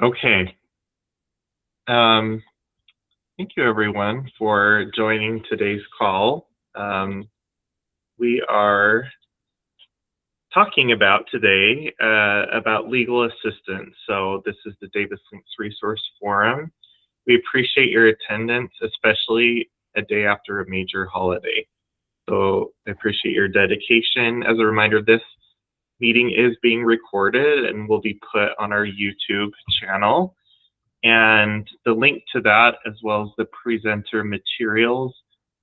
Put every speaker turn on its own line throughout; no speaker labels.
Okay. Um, Thank you, everyone, for joining today's call. We are talking about today about legal assistance. So this is the Davis Links Resource Forum. We appreciate your attendance, especially a day after a major holiday. So I appreciate your dedication. As a reminder, this meeting is being recorded and will be put on our YouTube channel. And the link to that, as well as the presenter materials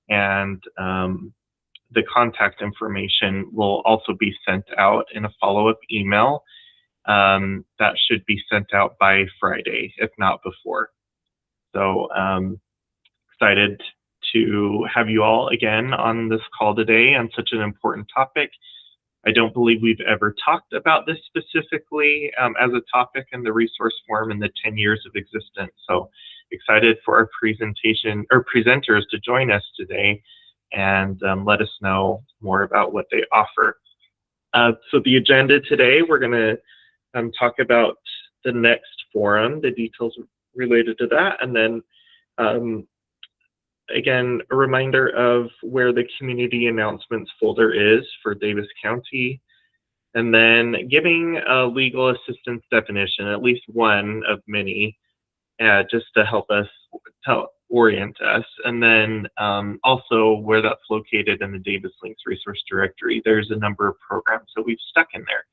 and the contact information, will also be sent out in a follow-up email that should be sent out by Friday, if not before. So excited to have you all again on this call today on such an important topic. I don't believe we've ever talked about this specifically as a topic in the resource forum in the 10 years of existence. So excited for our presentation or presenters to join us today and let us know more about what they offer. So the agenda today, we're going to talk about the next forum, the details related to that, and then again, a reminder of where the community announcements folder is for Davis County, and then giving a legal assistance definition, at least one of many, just to help us orient us, and then also where that's located in the Davis Links Resource Directory. There's a number of programs that we've stuck in there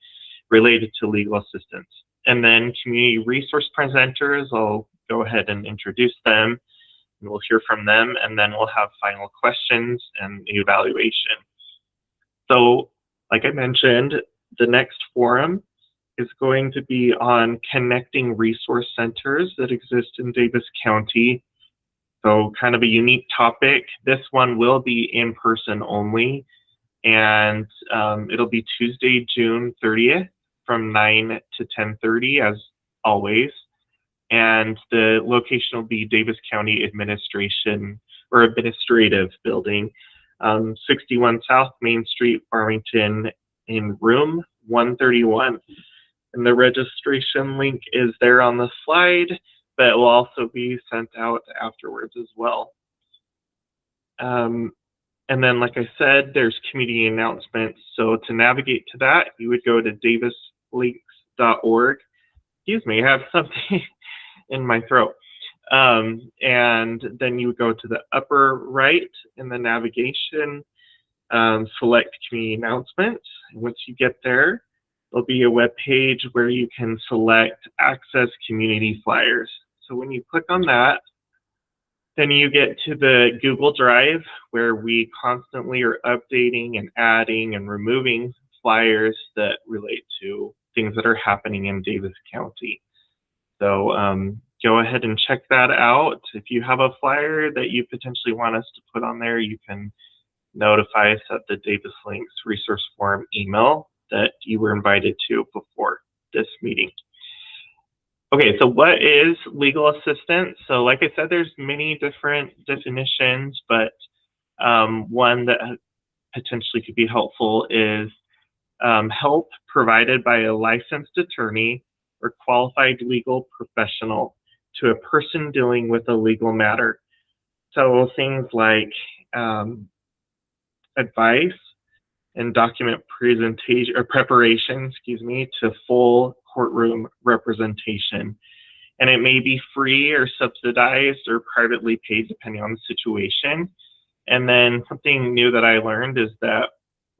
related to legal assistance. And then community resource presenters, I'll go ahead and introduce them. And we'll hear from them, and then we'll have final questions and evaluation. So, like I mentioned, the next forum is going to be on connecting resource centers that exist in Davis County. So kind of a unique topic. This one will be in person only, and it'll be Tuesday, June 30th from 9 to 10:30 as always. And the location will be Davis County Administration or Administrative Building, 61 South Main Street, Farmington, in room 131. And the registration link is there on the slide, but it will also be sent out afterwards as well. And then, like I said, there's community announcements. So to navigate to that, you would go to davislinks.org. Excuse me, I have something in my throat. And then you would go to the upper right in the navigation, select community announcements. Once you get there, there'll be a web page where you can select access community flyers. So when you click on that, then you get to the Google Drive where we constantly are updating and adding and removing flyers that relate to things that are happening in Davis County. So go ahead and check that out. If you have a flyer that you potentially want us to put on there, you can notify us at the Davis Links Resource Forum email that you were invited to before this meeting. Okay, so what is legal assistance? So like I said, there's many different definitions, but one that potentially could be helpful is help provided by a licensed attorney or qualified legal professional to a person dealing with a legal matter. So things like advice and document presentation or preparation, to full courtroom representation. And it may be free or subsidized or privately paid depending on the situation. And then something new that I learned is that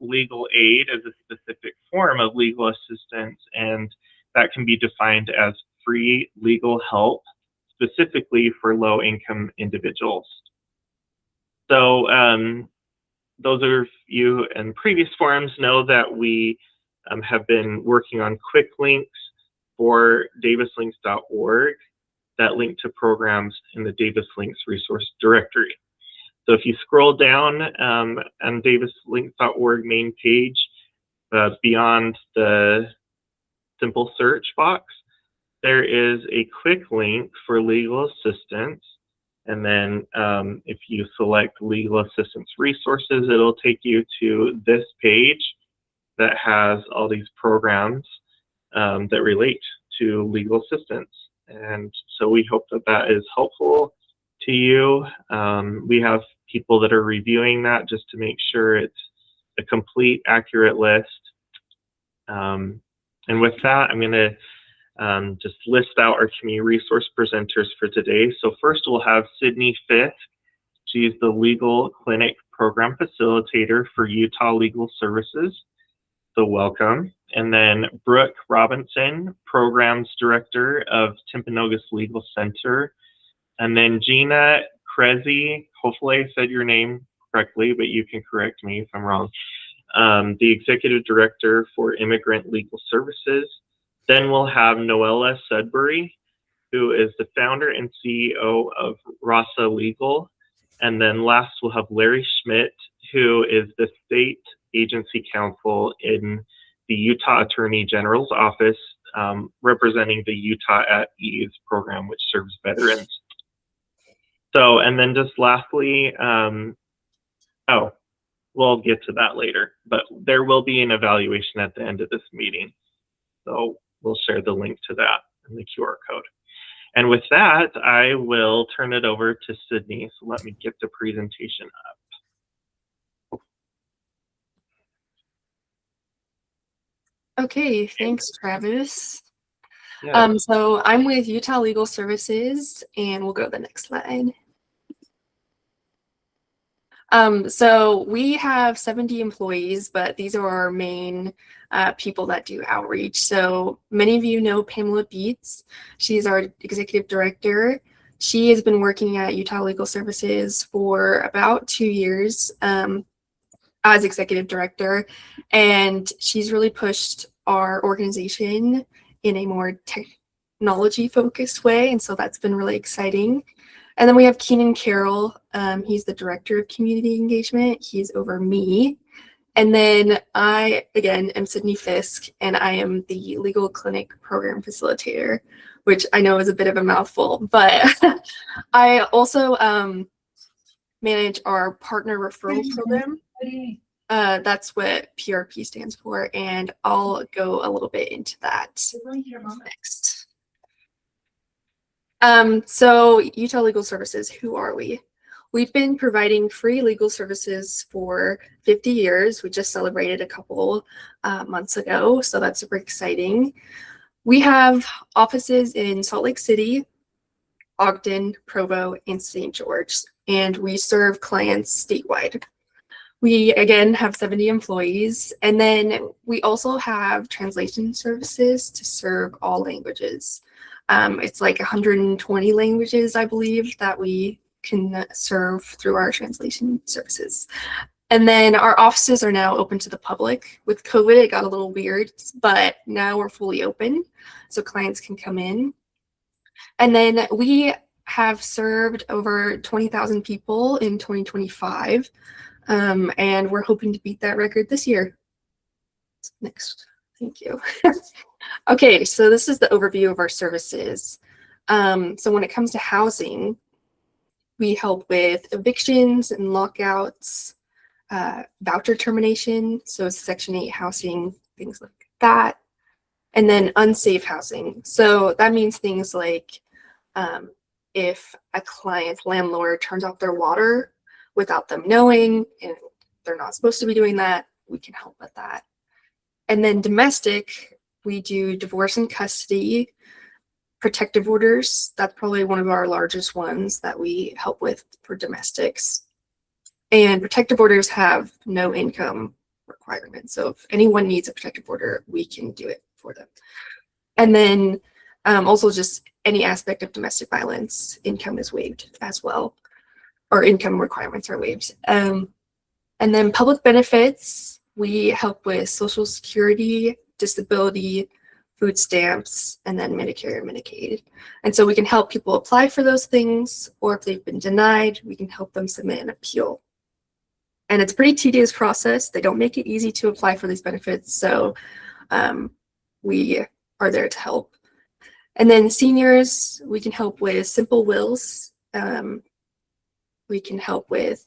legal aid is a specific form of legal assistance, and that can be defined as free legal help specifically for low-income individuals. So those of you in previous forums know that we have been working on quick links for davislinks.org that link to programs in the Davis Links Resource Directory. So if you scroll down on davislinks.org main page, beyond the simple search box, there is a quick link for legal assistance. And then if you select legal assistance resources, it'll take you to this page that has all these programs that relate to legal assistance. And so we hope that that is helpful to you. We have people that are reviewing that just to make sure it's a complete, accurate list. And with that, I'm going to just list out our community resource presenters for today. So first we'll have Sydney Fifth. She's the Legal Clinic Program Facilitator for Utah Legal Services. So welcome. And then Brooke Robinson, Programs Director of Timpanogos Legal Center. And then Gina Krezi, hopefully I said your name correctly, but you can correct me if I'm wrong. The Executive Director for Immigrant Legal Services. Then we'll have Noella Sudbury, who is the founder and CEO of Rasa Legal. And then last we'll have Larry Schmidt, who is the State Agency Counsel in the Utah Attorney General's office, representing the Utah at Ease program, which serves veterans. So, and then just lastly, we'll get to that later, but there will be an evaluation at the end of this meeting. So we'll share the link to that in the QR code. And with that, I will turn it over to Sydney. So let me get the presentation up.
Okay, thanks, Travis.
Yeah.
So I'm with Utah Legal Services, and we'll go to the next slide. So we have 70 employees, but these are our main people that do outreach. So many of you know Pamela Beets. She's our executive director. She has been working at Utah Legal Services for about 2 years as executive director, and she's really pushed our organization in a more technology focused way, and so that's been really exciting. And then we have Keenan Carroll. He's the director of community engagement. He's over me. And then I, again, am Sydney Fisk, and I am the legal clinic program facilitator, which I know is a bit of a mouthful, but I also manage our partner referral program. That's what PRP stands for, and I'll go a little bit into that next. So Utah Legal Services, who are we? We've been providing free legal services for 50 years. We just celebrated a couple months ago, so that's super exciting. We have offices in Salt Lake City, Ogden, Provo, and St. George, and we serve clients statewide. We, again, have 70 employees, and then we also have translation services to serve all languages. It's like 120 languages, I believe, that we can serve through our translation services. And then our offices are now open to the public. With COVID, it got a little weird, but now we're fully open, so clients can come in. And then we have served over 20,000 people in 2025, and we're hoping to beat that record this year. Next, thank you. Okay, so this is the overview of our services. So when it comes to housing, we help with evictions and lockouts, voucher termination, so Section 8 housing, things like that, and then unsafe housing. So that means things like if a client's landlord turns off their water without them knowing, and they're not supposed to be doing that, we can help with that. And then domestic, we do divorce and custody, protective orders. That's probably one of our largest ones that we help with for domestics. And protective orders have no income requirement. So if anyone needs a protective order, we can do it for them. And then also just any aspect of domestic violence, income is waived as well, or income requirements are waived. And then public benefits, we help with Social Security, disability, food stamps, and then Medicare and Medicaid. And so we can help people apply for those things, or if they've been denied, we can help them submit an appeal. And it's a pretty tedious process. They don't make it easy to apply for these benefits, so we are there to help. And then seniors, we can help with simple wills. We can help with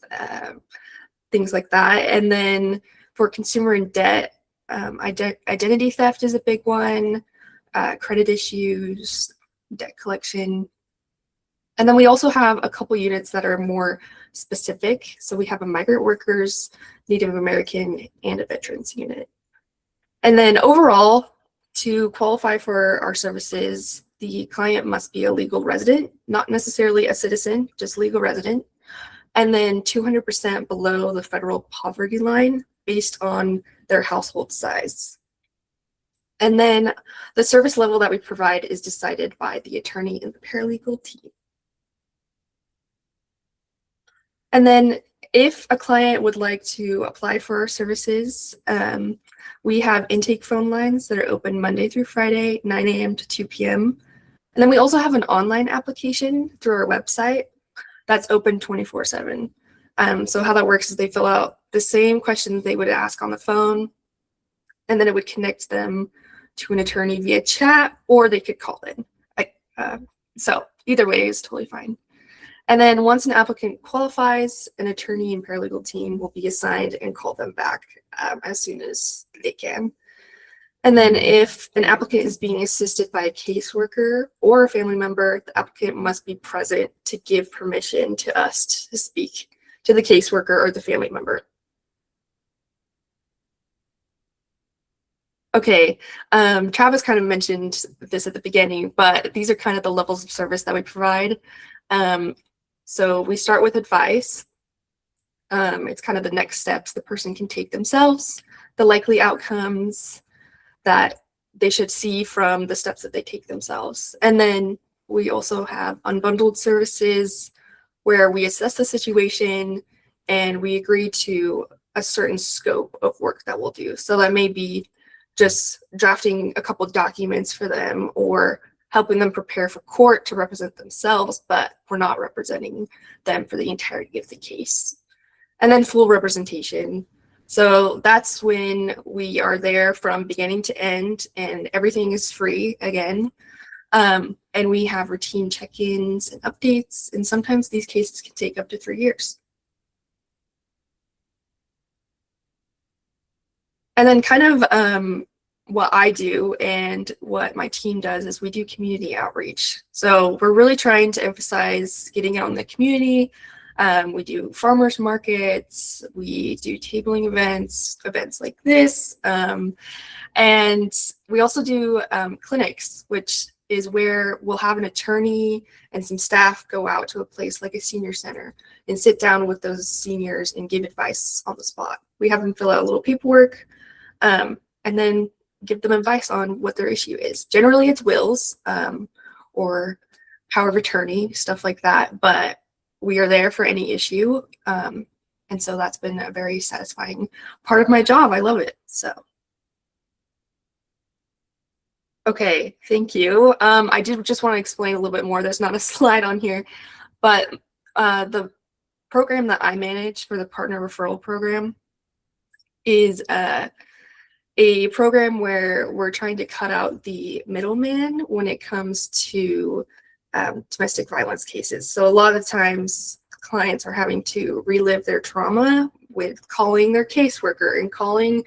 things like that. And then for consumer in debt, identity theft is a big one, credit issues, debt collection. And then we also have a couple units that are more specific. So we have a migrant workers, Native American, and a veterans unit. And then overall, to qualify for our services, the client must be a legal resident, not necessarily a citizen, just legal resident. And then 200% below the federal poverty line based on their household size. And then the service level that we provide is decided by the attorney and the paralegal team. And then if a client would like to apply for our services, we have intake phone lines that are open Monday through Friday, 9 a.m. to 2 p.m. And then we also have an online application through our website that's open 24/7. So how that works is they fill out the same questions they would ask on the phone, and then it would connect them to an attorney via chat, or they could call in. So either way is totally fine. And then once an applicant qualifies, an attorney and paralegal team will be assigned and call them back as soon as they can. And then if an applicant is being assisted by a caseworker or a family member, the applicant must be present to give permission to us to speak to the caseworker or the family member. Okay, Travis kind of mentioned this at the beginning, but these are kind of the levels of service that we provide. So we start with advice. It's kind of the next steps the person can take themselves, the likely outcomes that they should see from the steps that they take themselves. And then we also have unbundled services where we assess the situation and we agree to a certain scope of work that we'll do. So that may be just drafting a couple documents for them or helping them prepare for court to represent themselves, but we're not representing them for the entirety of the case. And then full representation. So that's when we are there from beginning to end and everything is free again. And we have routine check-ins and updates, and sometimes these cases can take up to 3 years. And then kind of what I do and what my team does is we do community outreach. So we're really trying to emphasize getting out in the community. We do farmers markets, we do tabling events like this. And we also do clinics, which is where we'll have an attorney and some staff go out to a place like a senior center and sit down with those seniors and give advice on the spot. We have them fill out a little paperwork and then give them advice on what their issue is. Generally it's wills or power of attorney, stuff like that, but we are there for any issue. And so that's been a very satisfying part of my job. I love it. So. Okay, thank you. I did just want to explain a little bit more. There's not a slide on here, but the program that I manage for the partner referral program is a program where we're trying to cut out the middleman when it comes to domestic violence cases. So a lot of times clients are having to relive their trauma with calling their caseworker and calling,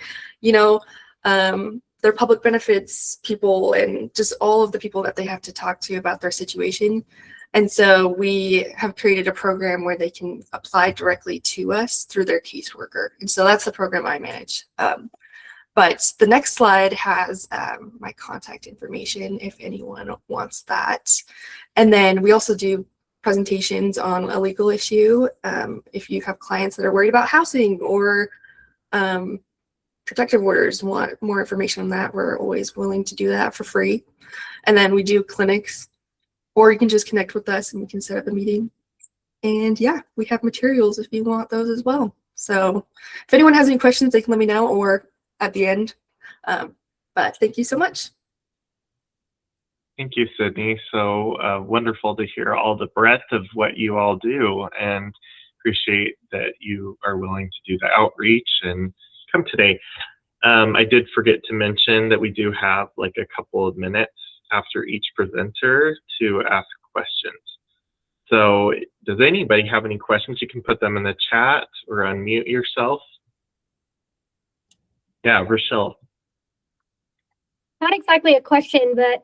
their public benefits people and just all of the people that they have to talk to about their situation. And so we have created a program where they can apply directly to us through their caseworker. And so that's the program I manage. But the next slide has my contact information if anyone wants that. And then we also do presentations on a legal issue. If you have clients that are worried about housing or protective orders, want more information on that, we're always willing to do that for free. And then we do clinics, or you can just connect with us and we can set up a meeting. And yeah, we have materials if you want those as well. So if anyone has any questions, they can let me know or at the end. But thank you so much.
Thank you, Sydney. So wonderful to hear all the breadth of what you all do, and appreciate that you are willing to do the outreach and come today. I did forget to mention that we do have like a couple of minutes after each presenter to ask questions. So does anybody have any questions? You can put them in the chat or unmute yourself. Yeah, Rochelle.
Not exactly a question, but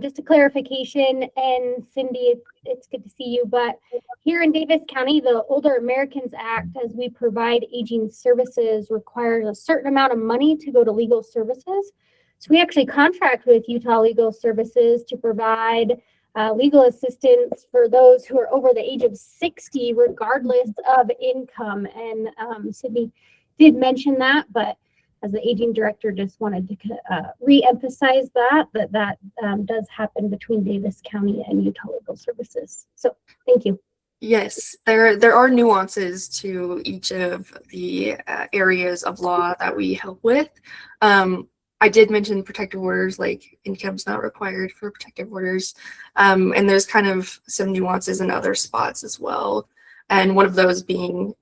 Just a clarification, and Cindy, it's good to see you, but here in Davis County, the Older Americans Act, as we provide aging services, requires a certain amount of money to go to legal services. So we actually contract with Utah Legal Services to provide legal assistance for those who are over the age of 60, regardless of income. And Sydney did mention that, but as the aging director, just wanted to re-emphasize that does happen between Davis County and Utah Legal Services. So thank you.
Yes, there are nuances to each of the areas of law that we help with. I did mention protective orders, like income's not required for protective orders. And there's kind of some nuances in other spots as well. And one of those being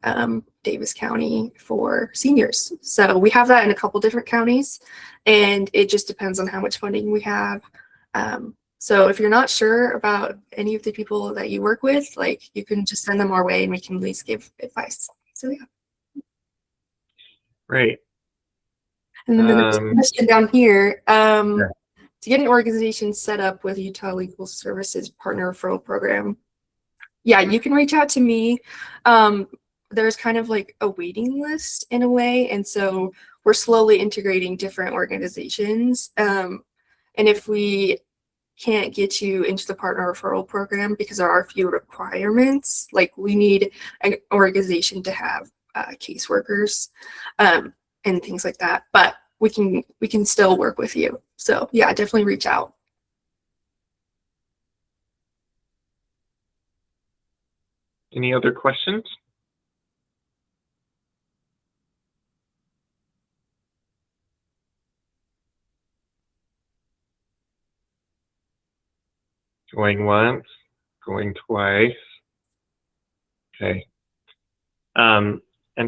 Davis County for seniors. So we have that in a couple different counties, and it just depends on how much funding we have. So if you're not sure about any of the people that you work with, like, you can just send them our way and we can at least give advice. So yeah.
Right.
And then there's a question down here. To get an organization set up with Utah Legal Services Partner Referral Program, yeah, you can reach out to me. There's kind of like a waiting list in a way. And so we're slowly integrating different organizations. And if we can't get you into the partner referral program because there are a few requirements, like we need an organization to have caseworkers and things like that, but we can still work with you. So yeah, definitely reach out.
Any other questions? Going once, going twice. Okay. And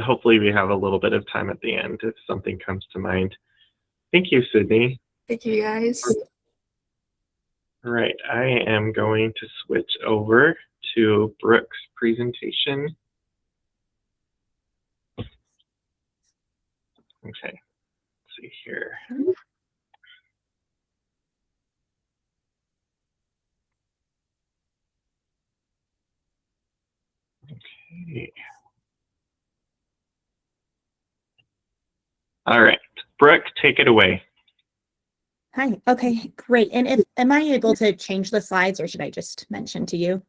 hopefully we have a little bit of time at the end if something comes to mind. Thank you, Sydney.
Thank you, guys.
All right, I am going to switch over to Brooke's presentation. Okay, let's see here. Okay. All right, Brooke, take it away.
Hi. Okay, great. And am I able to change the slides, or should I just mention to you?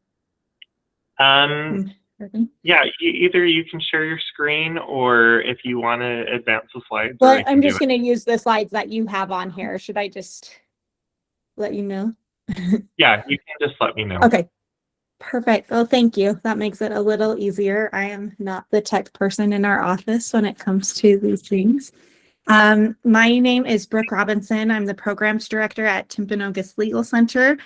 Yeah, either you can share your screen, or if you want to advance the slides.
Well, I'm just going to use the slides that you have on here. Should I just let you know?
Yeah, you can just let me know.
Okay. Perfect. Well, thank you. That makes it a little easier. I am not the tech person in our office when it comes to these things. My name is Brooke Robinson. I'm the programs director at Timpanogos Legal Center.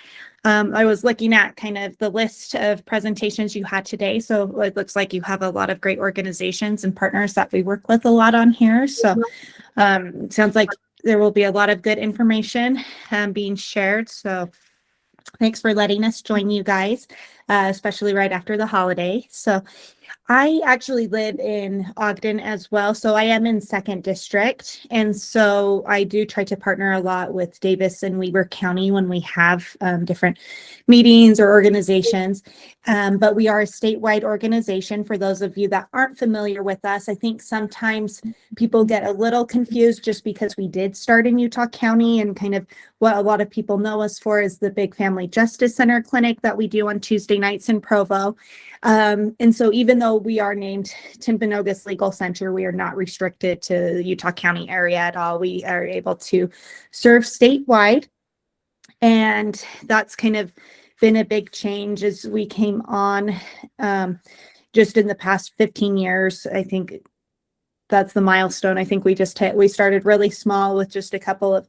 I was looking at kind of the list of presentations you had today. So it looks like you have a lot of great organizations and partners that we work with a lot on here. So it sounds like there will be a lot of good information being shared. So thanks for letting us join you guys, especially right after the holiday. So I actually live in Ogden as well. So I am in 2nd District. And so I do try to partner a lot with Davis and Weber County when we have different meetings or organizations. But we are a statewide organization. For those of you that aren't familiar with us, I think sometimes people get a little confused just because we did start in Utah County, and kind of what a lot of people know us for is the Big Family Justice Center clinic that we do on Tuesday nights in Provo. And so even though we are named Timpanogos Legal Center, we are not restricted to the Utah County area at all. We are able to serve statewide. And that's kind of been a big change as we came on just in the past 15 years. I think that's the milestone. I think we just we started really small with just a couple of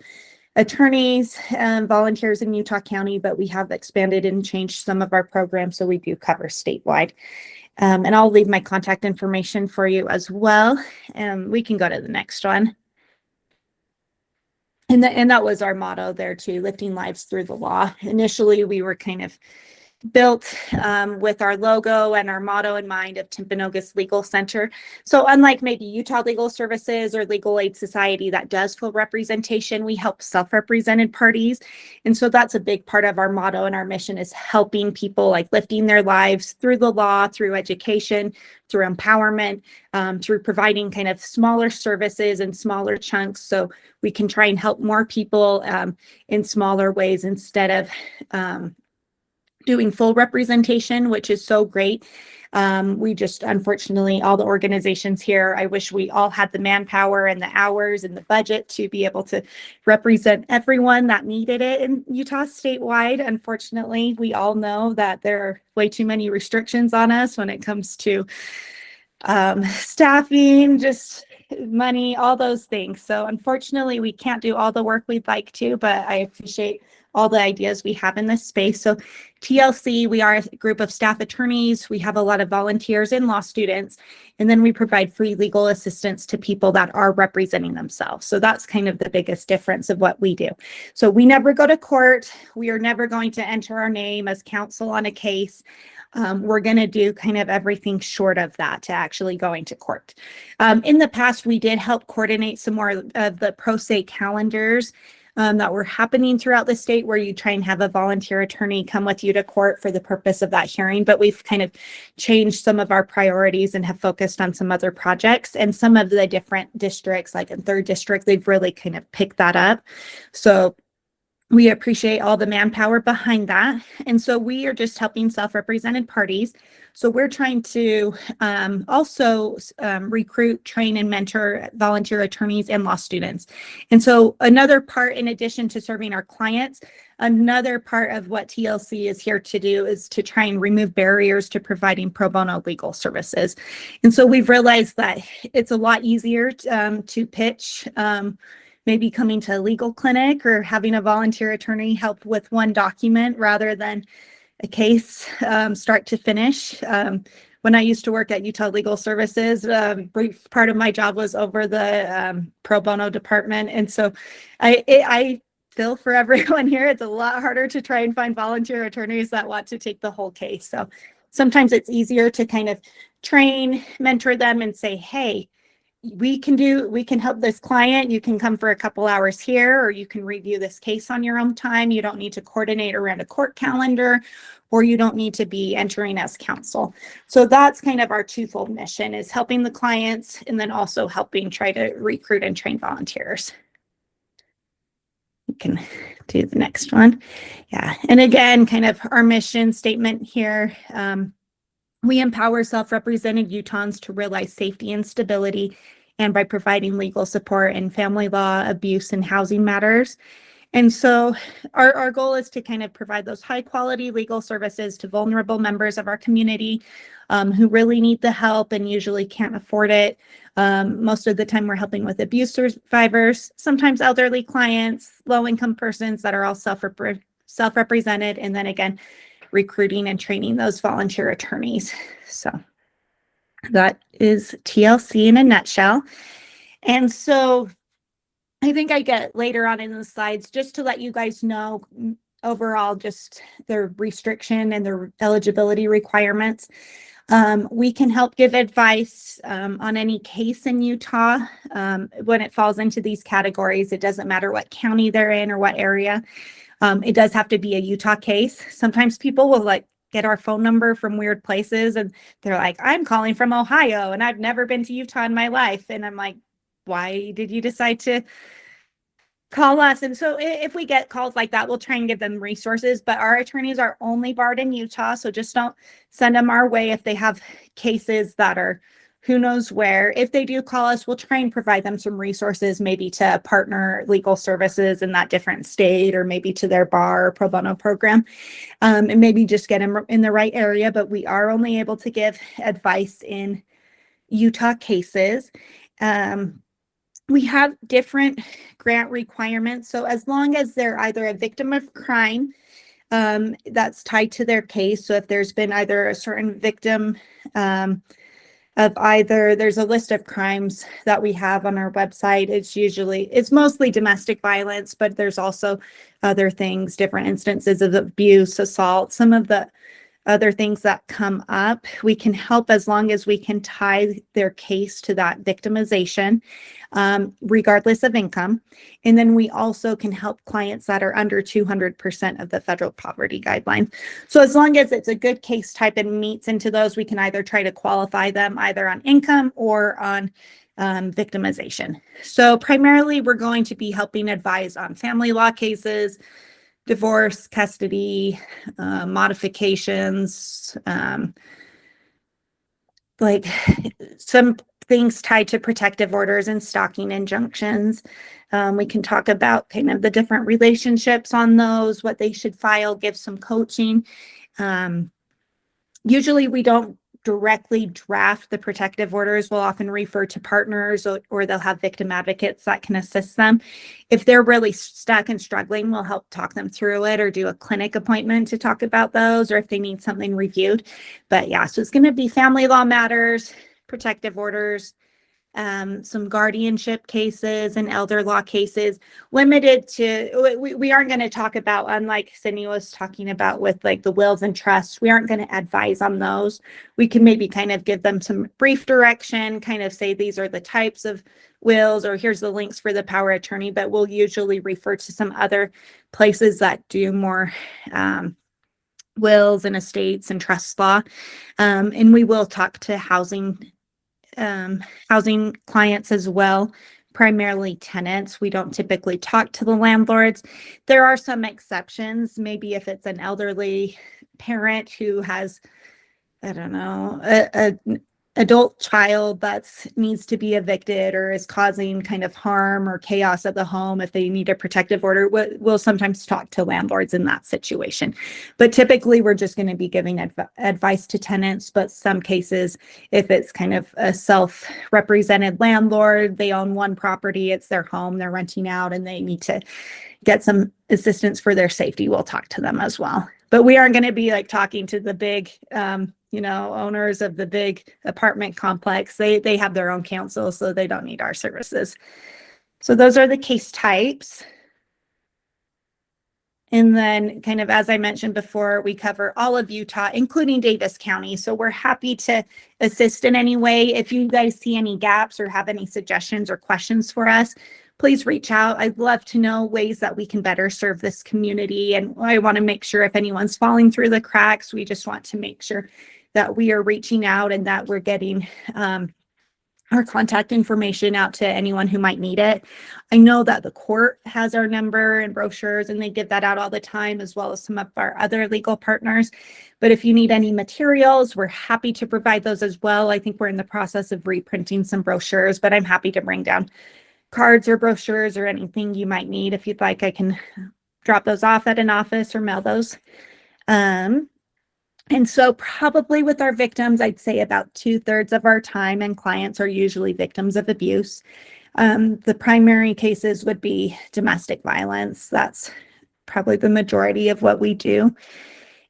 attorneys and volunteers in Utah County, but we have expanded and changed some of our programs, so we do cover statewide. And I'll leave my contact information for you as well. We can go to the next one. And that was our motto there too, lifting lives through the law. Initially, we were kind of built with our logo and our motto in mind of Timpanogos Legal Center. So unlike maybe Utah Legal Services or Legal Aid Society that does full representation, we help self-represented parties. And so that's a big part of our motto and our mission is helping people, like lifting their lives through the law, through education, through empowerment, through providing kind of smaller services and smaller chunks so we can try and help more people in smaller ways instead of doing full representation, which is so great. We just, unfortunately, all the organizations here, I wish we all had the manpower and the hours and the budget to be able to represent everyone that needed it in Utah statewide. Unfortunately, we all know that there are way too many restrictions on us when it comes to staffing, just money, all those things. So unfortunately, we can't do all the work we'd like to, but I appreciate all the ideas we have in this space. So TLC, we are a group of staff attorneys. We have a lot of volunteers and law students, and then we provide free legal assistance to people that are representing themselves. So that's kind of the biggest difference of what we do. So we never go to court. We are never going to enter our name as counsel on a case. We're going to do kind of everything short of that to actually going to court. In the past, we did help coordinate some more of the pro se calendars that were happening throughout the state where you try and have a volunteer attorney come with you to court for the purpose of that hearing. But we've kind of changed some of our priorities and have focused on some other projects, and some of the different districts, like in 3rd District, they've really kind of picked that up. So we appreciate all the manpower behind that. And so we are just helping self-represented parties. So we're trying to also recruit, train, and mentor volunteer attorneys and law students. And so another part, in addition to serving our clients, another part of what TLC is here to do is to try and remove barriers to providing pro bono legal services. And so we've realized that it's a lot easier to pitch maybe coming to a legal clinic or having a volunteer attorney help with one document rather than a case start to finish. When I used to work at Utah Legal Services, brief part of my job was over the pro bono department. And so I feel for everyone here, it's a lot harder to try and find volunteer attorneys that want to take the whole case. So sometimes it's easier to kind of train, mentor them and say, hey, we can help this client. You can come for a couple hours here, or you can review this case on your own time. You don't need to coordinate around a court calendar, or you don't need to be entering as counsel. So that's kind of our twofold mission, is helping the clients and then also helping try to recruit and train volunteers. You can do the next one. Yeah. And again, kind of our mission statement here. We empower self-represented Utahns to realize safety and stability, and by providing legal support in family law, abuse, and housing matters. And so our goal is to kind of provide those high quality legal services to vulnerable members of our community who really need the help and usually can't afford it. Most of the time we're helping with abuse survivors, sometimes elderly clients, low-income persons that are all self-represented, and then again, recruiting and training those volunteer attorneys. So that is TLC in a nutshell. And so I think I get later on in the slides, just to let you guys know overall, just the restriction and the eligibility requirements. We can help give advice on any case in Utah when it falls into these categories. It doesn't matter what county they're in or what area. It does have to be a Utah case. Sometimes people will get our phone number from weird places and they're like, I'm calling from Ohio and I've never been to Utah in my life. And I'm like, why did you decide to call us? And so if we get calls like that, we'll try and give them resources, but our attorneys are only barred in Utah. So just don't send them our way if they have cases that are who knows where. If they do call us, we'll try and provide them some resources, maybe to partner legal services in that different state, or maybe to their bar or pro bono program, and maybe just get them in the right area. But we are only able to give advice in Utah cases. We have different grant requirements. So as long as they're either a victim of crime that's tied to their case, so if there's been either a certain victim of either, there's a list of crimes that we have on our website. It's mostly domestic violence, but there's also other things, different instances of abuse, assault, some of the other things that come up. We can help as long as we can tie their case to that victimization, regardless of income. And then we also can help clients that are under 200% of the federal poverty guideline. So as long as it's a good case type and meets into those, we can either try to qualify them either on income or on victimization. So primarily, we're going to be helping advise on family law cases, divorce, custody, modifications, like some things tied to protective orders and stalking injunctions. We can talk about kind of the different relationships on those, what they should file, give some coaching. Usually we don't directly draft the protective orders. We'll often refer to partners or they'll have victim advocates that can assist them. If they're really stuck and struggling, we'll help talk them through it or do a clinic appointment to talk about those, or if they need something reviewed. But yeah, so it's going to be family law matters, protective orders, some guardianship cases and elder law cases, limited to, we aren't going to talk about, unlike Cindy was talking about with like the wills and trusts, we aren't going to advise on those. We can maybe kind of give them some brief direction, kind of say these are the types of wills, or here's the links for the power of attorney, but we'll usually refer to some other places that do more wills and estates and trust law. And we will talk to housing clients as well, primarily tenants. We don't typically talk to the landlords. There are some exceptions, maybe if it's an elderly parent who has, I don't know, an adult child that needs to be evicted or is causing kind of harm or chaos at the home. If they need a protective order, we'll sometimes talk to landlords in that situation. But typically we're just going to be giving advice to tenants. But some cases, if it's kind of a self-represented landlord, they own one property, it's their home, they're renting out, and they need to get some assistance for their safety, we'll talk to them as well. But we aren't going to be like talking to the big, owners of the big apartment complex. They have their own counsel, so they don't need our services. So those are the case types. And then kind of, as I mentioned before, we cover all of Utah, including Davis County. So we're happy to assist in any way. If you guys see any gaps or have any suggestions or questions for us, please reach out. I'd love to know ways that we can better serve this community. And I want to make sure if anyone's falling through the cracks, we just want to make sure that we are reaching out and that we're getting our contact information out to anyone who might need it. I know that the court has our number and brochures, and they give that out all the time, as well as some of our other legal partners. But if you need any materials, we're happy to provide those as well. I think we're in the process of reprinting some brochures, but I'm happy to bring down cards or brochures or anything you might need. If you'd like, I can drop those off at an office or mail those. And so probably with our victims, I'd say about 2/3 of our time and clients are usually victims of abuse. The primary cases would be domestic violence. That's probably the majority of what we do.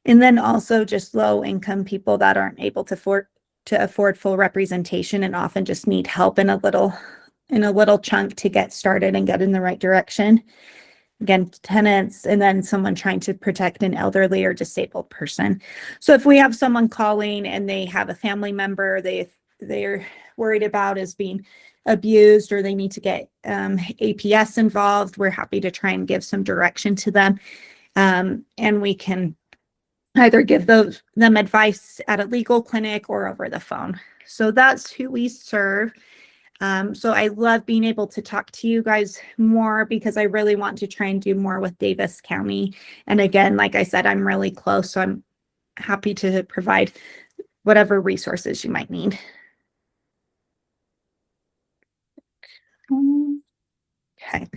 And then also just low income people that aren't able to afford full representation and often just need help in a little chunk to get started and get in the right direction. Again, tenants, and then someone trying to protect an elderly or disabled person. So if we have someone calling and they have a family member they're worried about as being abused, or they need to get APS involved, we're happy to try and give some direction to them. And we can either give them advice at a legal clinic or over the phone. So that's who we serve. So I love being able to talk to you guys more because I really want to try and do more with Davis County. And again, like I said, I'm really close, so I'm happy to provide whatever resources you might need. Okay.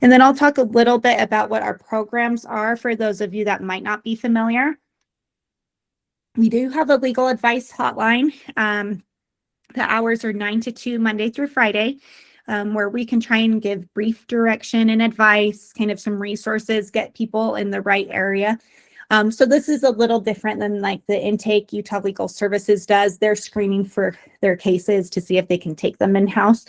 And then I'll talk a little bit about what our programs are for those of you that might not be familiar. We do have a legal advice hotline. The hours are 9 to 2, Monday through Friday, where we can try and give brief direction and advice, kind of some resources, get people in the right area. So this is a little different than like the intake Utah Legal Services does. They're screening for their cases to see if they can take them in-house.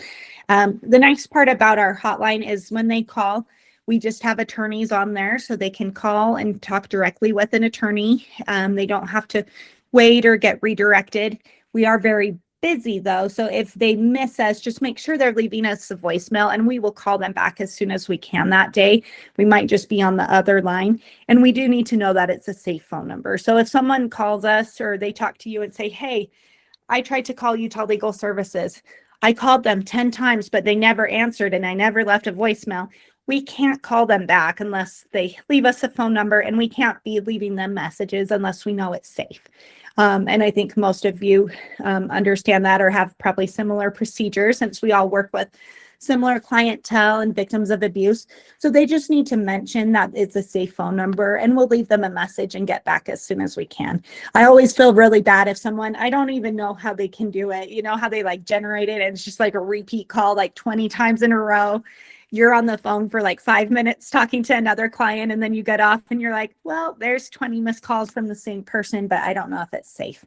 The nice part about our hotline is when they call, we just have attorneys on there so they can call and talk directly with an attorney. They don't have to wait or get redirected. We are very busy though, so if they miss us, just make sure they're leaving us a voicemail and we will call them back as soon as we can that day. We might just be on the other line, and we do need to know that it's a safe phone number. So if someone calls us or they talk to you and say, hey, I tried to call Utah Legal Services. I called them 10 times, but they never answered and I never left a voicemail. We can't call them back unless they leave us a phone number, and we can't be leaving them messages unless we know it's safe. And I think most of you understand that or have probably similar procedures, since we all work with similar clientele and victims of abuse. So they just need to mention that it's a safe phone number, and we'll leave them a message and get back as soon as we can. I always feel really bad if someone, I don't even know how they can do it. You know how they like generate it and it's just like a repeat call like 20 times in a row. You're on the phone for like 5 minutes talking to another client, and then you get off and you're like, well, there's 20 missed calls from the same person, but I don't know if it's safe.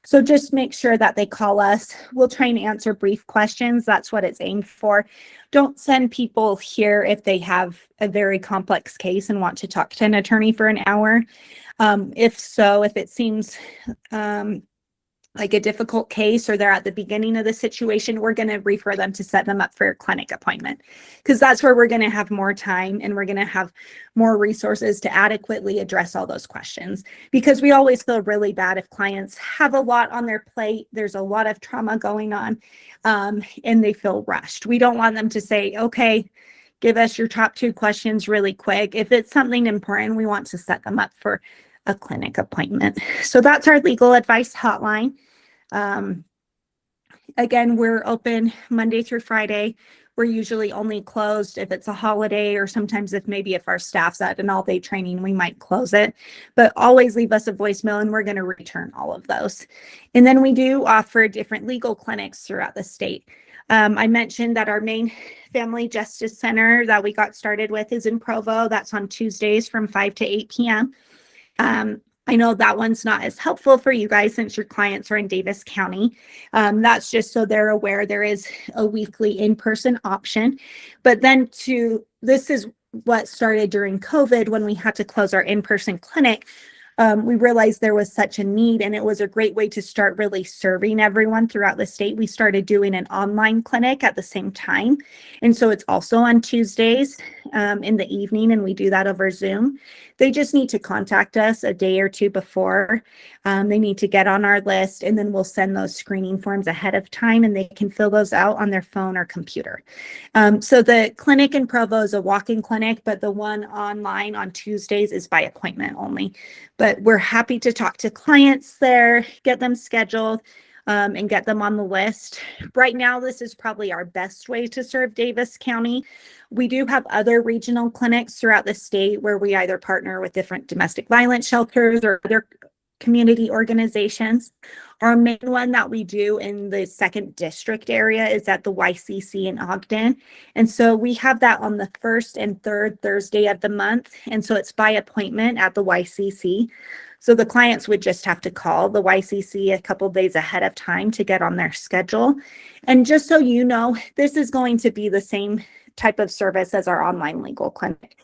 So just make sure that they call us. We'll try and answer brief questions. That's what it's aimed for. Don't send people here if they have a very complex case and want to talk to an attorney for an hour. If it seems like a difficult case or they're at the beginning of the situation, we're going to refer them to set them up for a clinic appointment, because that's where we're going to have more time and we're going to have more resources to adequately address all those questions, because we always feel really bad if clients have a lot on their plate. There's a lot of trauma going on and they feel rushed. We don't want them to say, okay, give us your top 2 questions really quick. If it's something important, we want to set them up for a clinic appointment. So that's our legal advice hotline. Again, we're open Monday through Friday. We're usually only closed if it's a holiday, or sometimes if our staff's at an all-day training, we might close it. But always leave us a voicemail and we're going to return all of those. And then we do offer different legal clinics throughout the state. I mentioned that our main Family Justice Center that we got started with is in Provo. That's on Tuesdays from 5 to 8 p.m. I know that one's not as helpful for you guys since your clients are in Davis County. That's just so they're aware there is a weekly in-person option. But then this is what started during COVID when we had to close our in-person clinic. We realized there was such a need, and it was a great way to start really serving everyone throughout the state. We started doing an online clinic at the same time. And so it's also on Tuesdays in the evening, and we do that over Zoom. They just need to contact us a day or 2 before. They need to get on our list, and then we'll send those screening forms ahead of time, and they can fill those out on their phone or computer. So the clinic in Provo is a walk-in clinic, but the one online on Tuesdays is by appointment only. But we're happy to talk to clients there, get them scheduled, and get them on the list. Right now, this is probably our best way to serve Davis County. We do have other regional clinics throughout the state where we either partner with different domestic violence shelters or other community organizations. Our main one that we do in the 2nd District area is at the YCC in Ogden. And so we have that on the 1st and 3rd Thursday of the month. And so it's by appointment at the YCC. So the clients would just have to call the YCC a couple days ahead of time to get on their schedule. And just so you know, this is going to be the same type of service as our online legal clinic.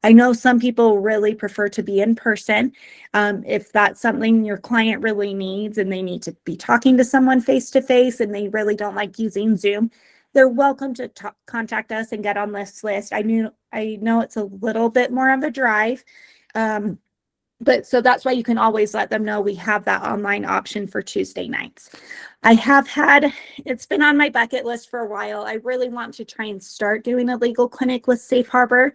I know some people really prefer to be in person. If that's something your client really needs and they need to be talking to someone face to face and they really don't like using Zoom, they're welcome to contact us and get on this list. I know it's a little bit more of a drive. But so that's why you can always let them know we have that online option for Tuesday nights. It's been on my bucket list for a while. I really want to try and start doing a legal clinic with Safe Harbor.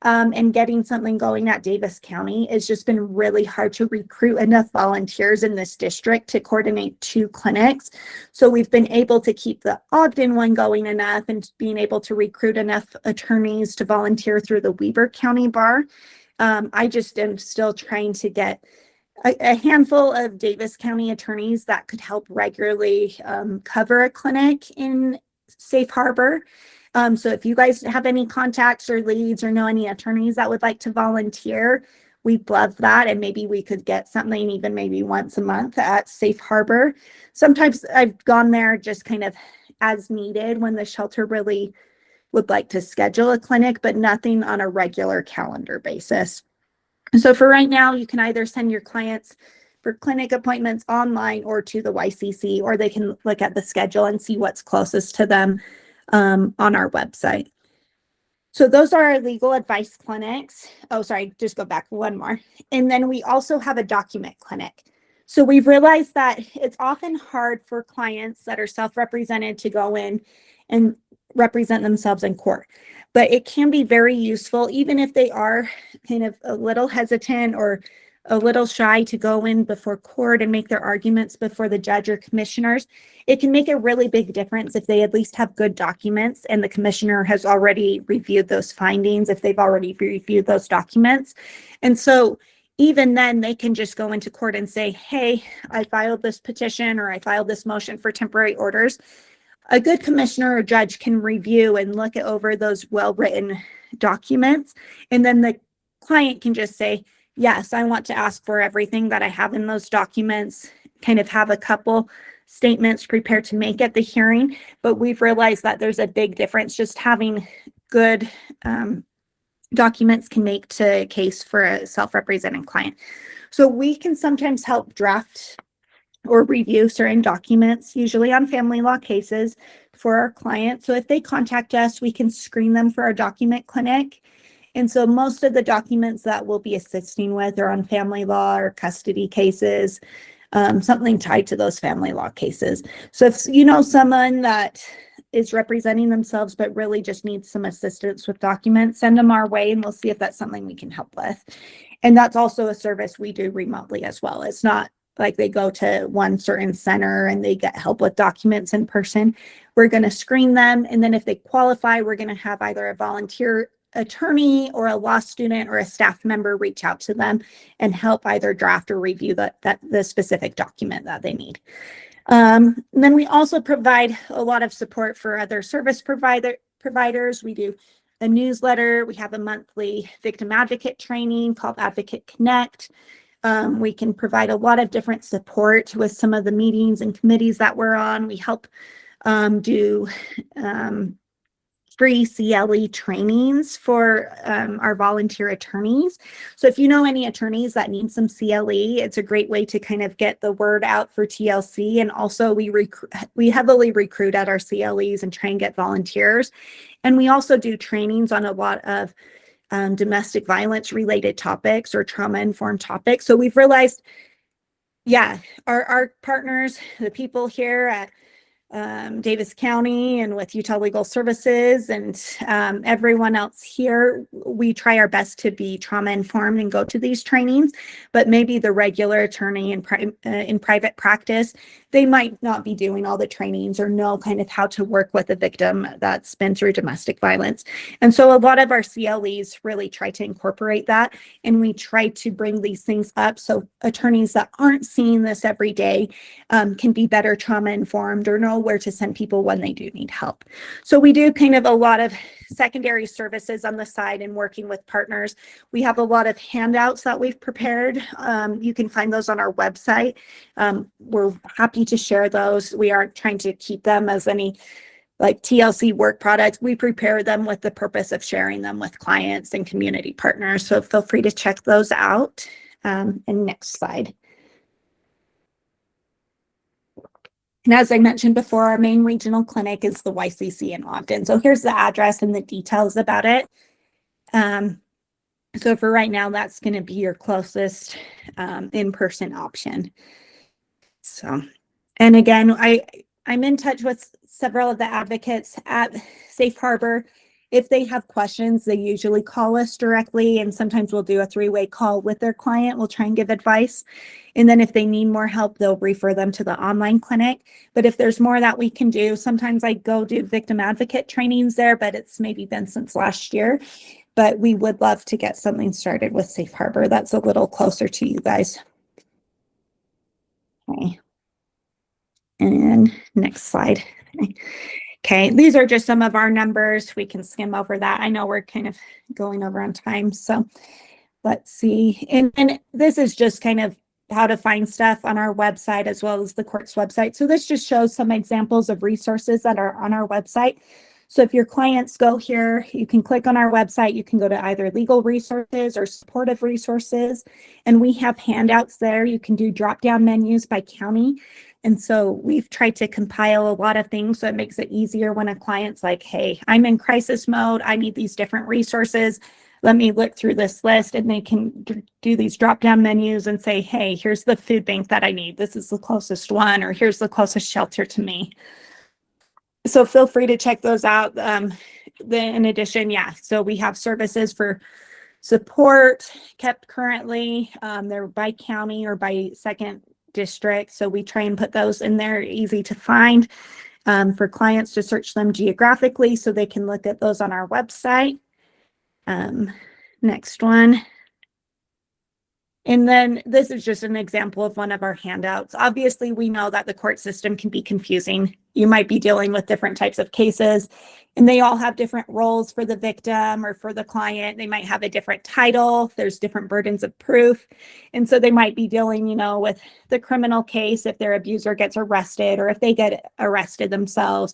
And getting something going at Davis County. It's just been really hard to recruit enough volunteers in this district to coordinate 2 clinics. So we've been able to keep the Ogden one going enough and being able to recruit enough attorneys to volunteer through the Weber County Bar. I just am still trying to get a handful of Davis County attorneys that could help regularly cover a clinic in Safe Harbor. So if you guys have any contacts or leads or know any attorneys that would like to volunteer, we'd love that. And maybe we could get something even maybe once a month at Safe Harbor. Sometimes I've gone there just kind of as needed when the shelter really would like to schedule a clinic, but nothing on a regular calendar basis. So for right now, you can either send your clients for clinic appointments online or to the YCC, or they can look at the schedule and see what's closest to them on our website. So those are our legal advice clinics. Oh, sorry, just go back one more. And then we also have a document clinic. So we've realized that it's often hard for clients that are self-represented to go in and represent themselves in court. But it can be very useful, even if they are kind of a little hesitant or a little shy to go in before court and make their arguments before the judge or commissioners. It can make a really big difference if they at least have good documents and the commissioner has already reviewed those findings, if they've already reviewed those documents. And so even then they can just go into court and say, hey, I filed this petition or I filed this motion for temporary orders. A good commissioner or judge can review and look over those well-written documents. And then the client can just say, yes, I want to ask for everything that I have in those documents, kind of have a couple statements prepared to make at the hearing. But we've realized that there's a big difference. Just having good documents can make to a case for a self-representing client. So we can sometimes help draft or review certain documents, usually on family law cases for our clients. So if they contact us, we can screen them for our document clinic. And so most of the documents that we'll be assisting with are on family law or custody cases, something tied to those family law cases. So if you know someone that is representing themselves but really just needs some assistance with documents, send them our way and we'll see if that's something we can help with. And that's also a service we do remotely as well. It's not like they go to one certain center and they get help with documents in person. We're going to screen them. And then if they qualify, we're going to have either a volunteer attorney or a law student or a staff member reach out to them and help either draft or review the specific document that they need. And then we also provide a lot of support for other service providers. We do a newsletter. We have a monthly victim advocate training called Advocate Connect. We can provide a lot of different support with some of the meetings and committees that we're on. We help do free CLE trainings for our volunteer attorneys. So if you know any attorneys that need some CLE, it's a great way to kind of get the word out for TLC. And also we heavily recruit at our CLEs and try and get volunteers. And we also do trainings on a lot of domestic violence related topics or trauma informed topics. So we've realized, yeah, our partners, the people here at Davis County and with Utah Legal Services and everyone else here, we try our best to be trauma informed and go to these trainings, but maybe the regular attorney in private practice, they might not be doing all the trainings or know kind of how to work with a victim that's been through domestic violence. And so a lot of our CLEs really try to incorporate that, and we try to bring these things up so attorneys that aren't seeing this every day can be better trauma informed or know where to send people when they do need help. So we do kind of a lot of secondary services on the side and working with partners. We have a lot of handouts that we've prepared. You can find those on our website. We're happy to share those. We aren't trying to keep them as any like TLC work products. We prepare them with the purpose of sharing them with clients and community partners. So feel free to check those out. And next slide. And as I mentioned before, our main regional clinic is the YCC in Ogden. So here's the address and the details about it. So for right now, that's going to be your closest in-person option. So, and again, I'm in touch with several of the advocates at Safe Harbor. If they have questions, they usually call us directly, and sometimes we'll do a three-way call with their client. We'll try and give advice. And then if they need more help, they'll refer them to the online clinic. But if there's more that we can do, sometimes I go do victim advocate trainings there, but it's maybe been since last year. But we would love to get something started with Safe Harbor. That's a little closer to you guys. Okay. And next slide. Okay, these are just some of our numbers. We can skim over that. I know we're kind of going over on time, so let's see. And this is just kind of how to find stuff on our website as well as the court's website. So this just shows some examples of resources that are on our website. So if your clients go here, you can click on our website. You can go to either legal resources or supportive resources. And we have handouts there. You can do drop-down menus by county. And so we've tried to compile a lot of things so it makes it easier when a client's like, hey, I'm in crisis mode. I need these different resources. Let me look through this list, and they can do these drop-down menus and say, hey, here's the food bank that I need. This is the closest one, or here's the closest shelter to me. So feel free to check those out. In addition, so we have services for support kept currently. They're by county or by second district. So we try and put those in there, easy to find, for clients to search them geographically so they can look at those on our website. Next one. And then this is just an example of one of our handouts. Obviously, we know that the court system can be confusing. You might be dealing with different types of cases, and they all have different roles for the victim or for the client. They might have a different title. There's different burdens of proof. And so they might be dealing, with the criminal case if their abuser gets arrested or if they get arrested themselves.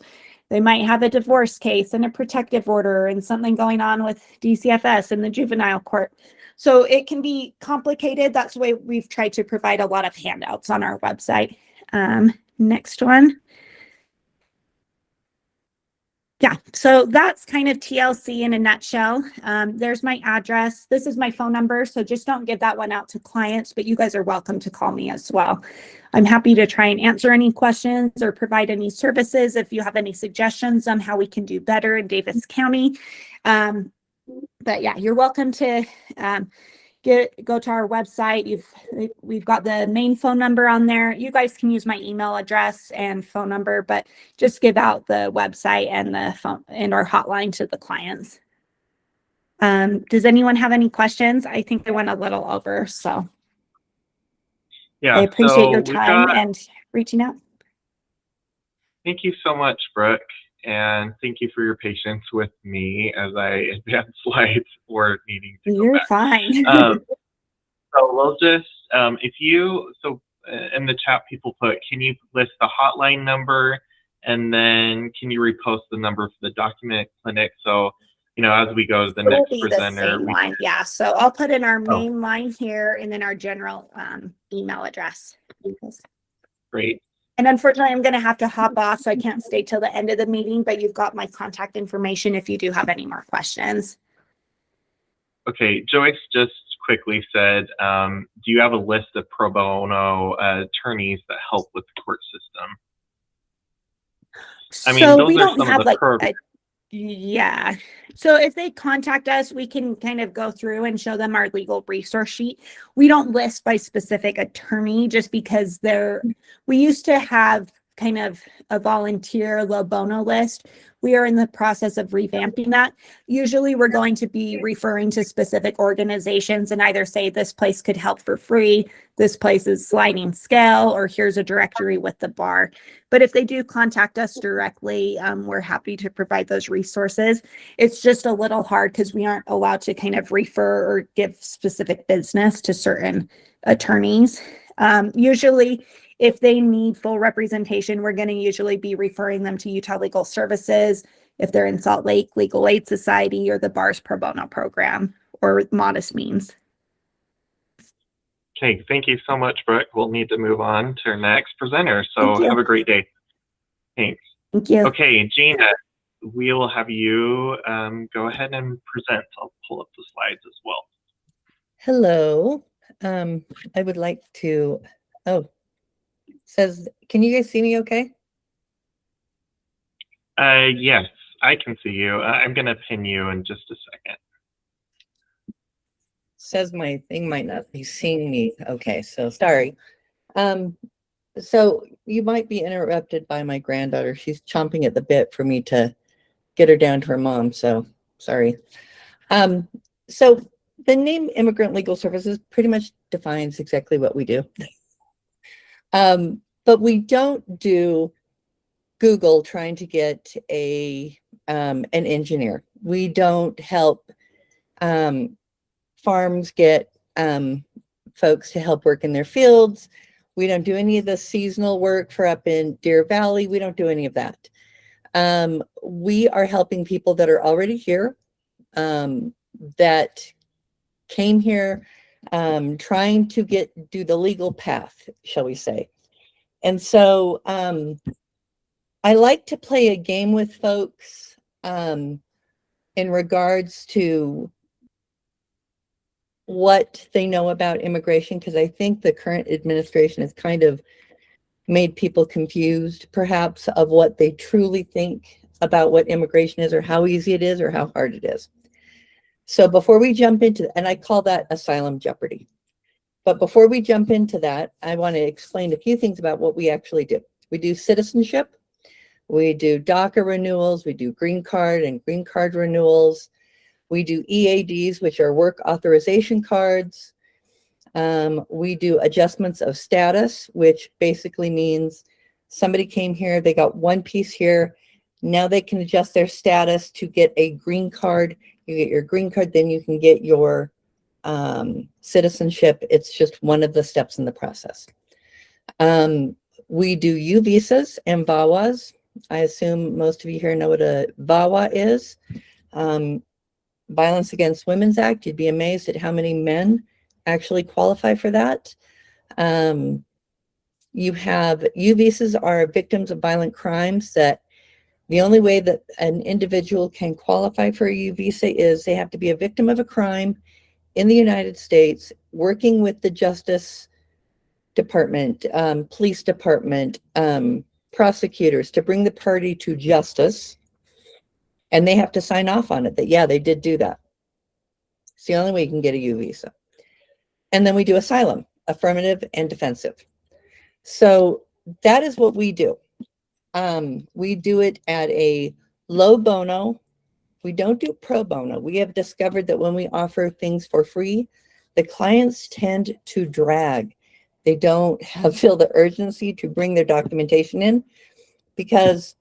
They might have a divorce case and a protective order and something going on with DCFS and the juvenile court. So it can be complicated. That's why we've tried to provide a lot of handouts on our website. Next one. Yeah, so that's kind of TLC in a nutshell. There's my address. This is my phone number, so just don't give that one out to clients, but you guys are welcome to call me as well. I'm happy to try and answer any questions or provide any services if you have any suggestions on how we can do better in Davis County. But yeah, you're welcome to go to our website. We've got the main phone number on there. You guys can use my email address and phone number, but just give out the website and the phone and our hotline to the clients. Does anyone have any questions? I think I went a little over, so
Yeah,
I appreciate your
we've
time
got-
and reaching out.
Thank you so much, Brooke, and thank you for your patience with me as I advance slides or needing to go
You're
back.
fine.
So we'll just, in the chat, people put, can you list the hotline number, and then can you repost the number for the document clinic? So, as we go to the
It'll
next
be the
presenter,
same line. Yeah, so I'll put in our main line here and then our general email address.
great.
And unfortunately, I'm going to have to hop off, so I can't stay till the end of the meeting, but you've got my contact information if you do have any more questions.
Okay, Joyce just quickly said, do you have a list of pro bono attorneys that help with the court system? I mean,
So
those
we
are
don't
some
have
of the
like
programs.
yeah. So if they contact us, we can kind of go through and show them our legal resource sheet. We don't list by specific attorney just because we used to have kind of a volunteer low bono list. We are in the process of revamping that. Usually we're going to be referring to specific organizations and either say this place could help for free, this place is sliding scale, or here's a directory with the bar. But if they do contact us directly, we're happy to provide those resources. It's just a little hard because we aren't allowed to kind of refer or give specific business to certain attorneys. Usually, if they need full representation, we're going to usually be referring them to Utah Legal Services. If they're in Salt Lake, Legal Aid Society, or the BAR's Pro Bono program, or Modest Means.
Okay, thank you so much, Brooke. We'll need to move on to our next presenter. So
Thank you.
have a great day. Thanks.
Thank you.
Okay, Gina, we'll have you go ahead and present. I'll pull up the slides as well.
Hello. I would like to, can you guys see me okay?
Yes, I can see you. I'm going to pin you in just a second.
Says my thing might not be seeing me. Okay, so sorry. So you might be interrupted by my granddaughter. She's chomping at the bit for me to get her down to her mom, so sorry. So the name Immigrant Legal Services pretty much defines exactly what we do. But we don't do Google trying to get an engineer. We don't help farms get folks to help work in their fields. We don't do any of the seasonal work for up in Deer Valley. We don't do any of that. We are helping people that are already here, that came here trying to do the legal path, shall we say. And so I like to play a game with folks in regards to what they know about immigration, because I think the current administration has kind of made people confused, perhaps, of what they truly think about what immigration is, or how easy it is, or how hard it is. So before we jump into, and I call that asylum jeopardy. But before we jump into that, I want to explain a few things about what we actually do. We do citizenship, we do DACA renewals, we do green card and green card renewals. We do EADs, which are work authorization cards. We do adjustments of status, which basically means somebody came here, they got one piece here. Now they can adjust their status to get a green card. You get your green card, then you can get your citizenship. It's just one of the steps in the process. We do U visas and VAWAs. I assume most of you here know what a VAWA is. Violence Against Women's Act. You'd be amazed at how many men actually qualify for that. You have U visas are victims of violent crimes. That the only way that an individual can qualify for a U visa is they have to be a victim of a crime in the United States, working with the Justice Department, police department, prosecutors to bring the party to justice. And they have to sign off on it that, yeah, they did do that. It's the only way you can get a U visa. And then we do asylum, affirmative and defensive. So that is what we do. We do it at a low bono. We don't do pro bono. We have discovered that when we offer things for free, the clients tend to drag. They don't feel the urgency to bring their documentation in because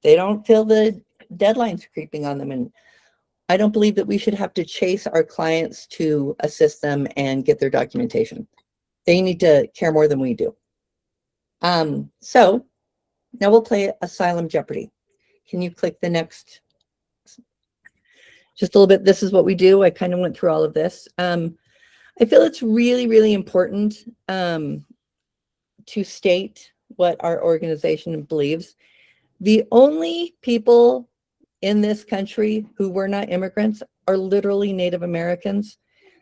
they don't feel the deadlines creeping on them. And I don't believe that we should have to chase our clients to assist them and get their documentation. They need to care more than we do. So now we'll play Asylum Jeopardy. Can you click the next? Just a little bit. This is what we do. I kind of went through all of this. I feel it's really, really important to state what our organization believes. The only people in this country who were not immigrants are literally Native Americans.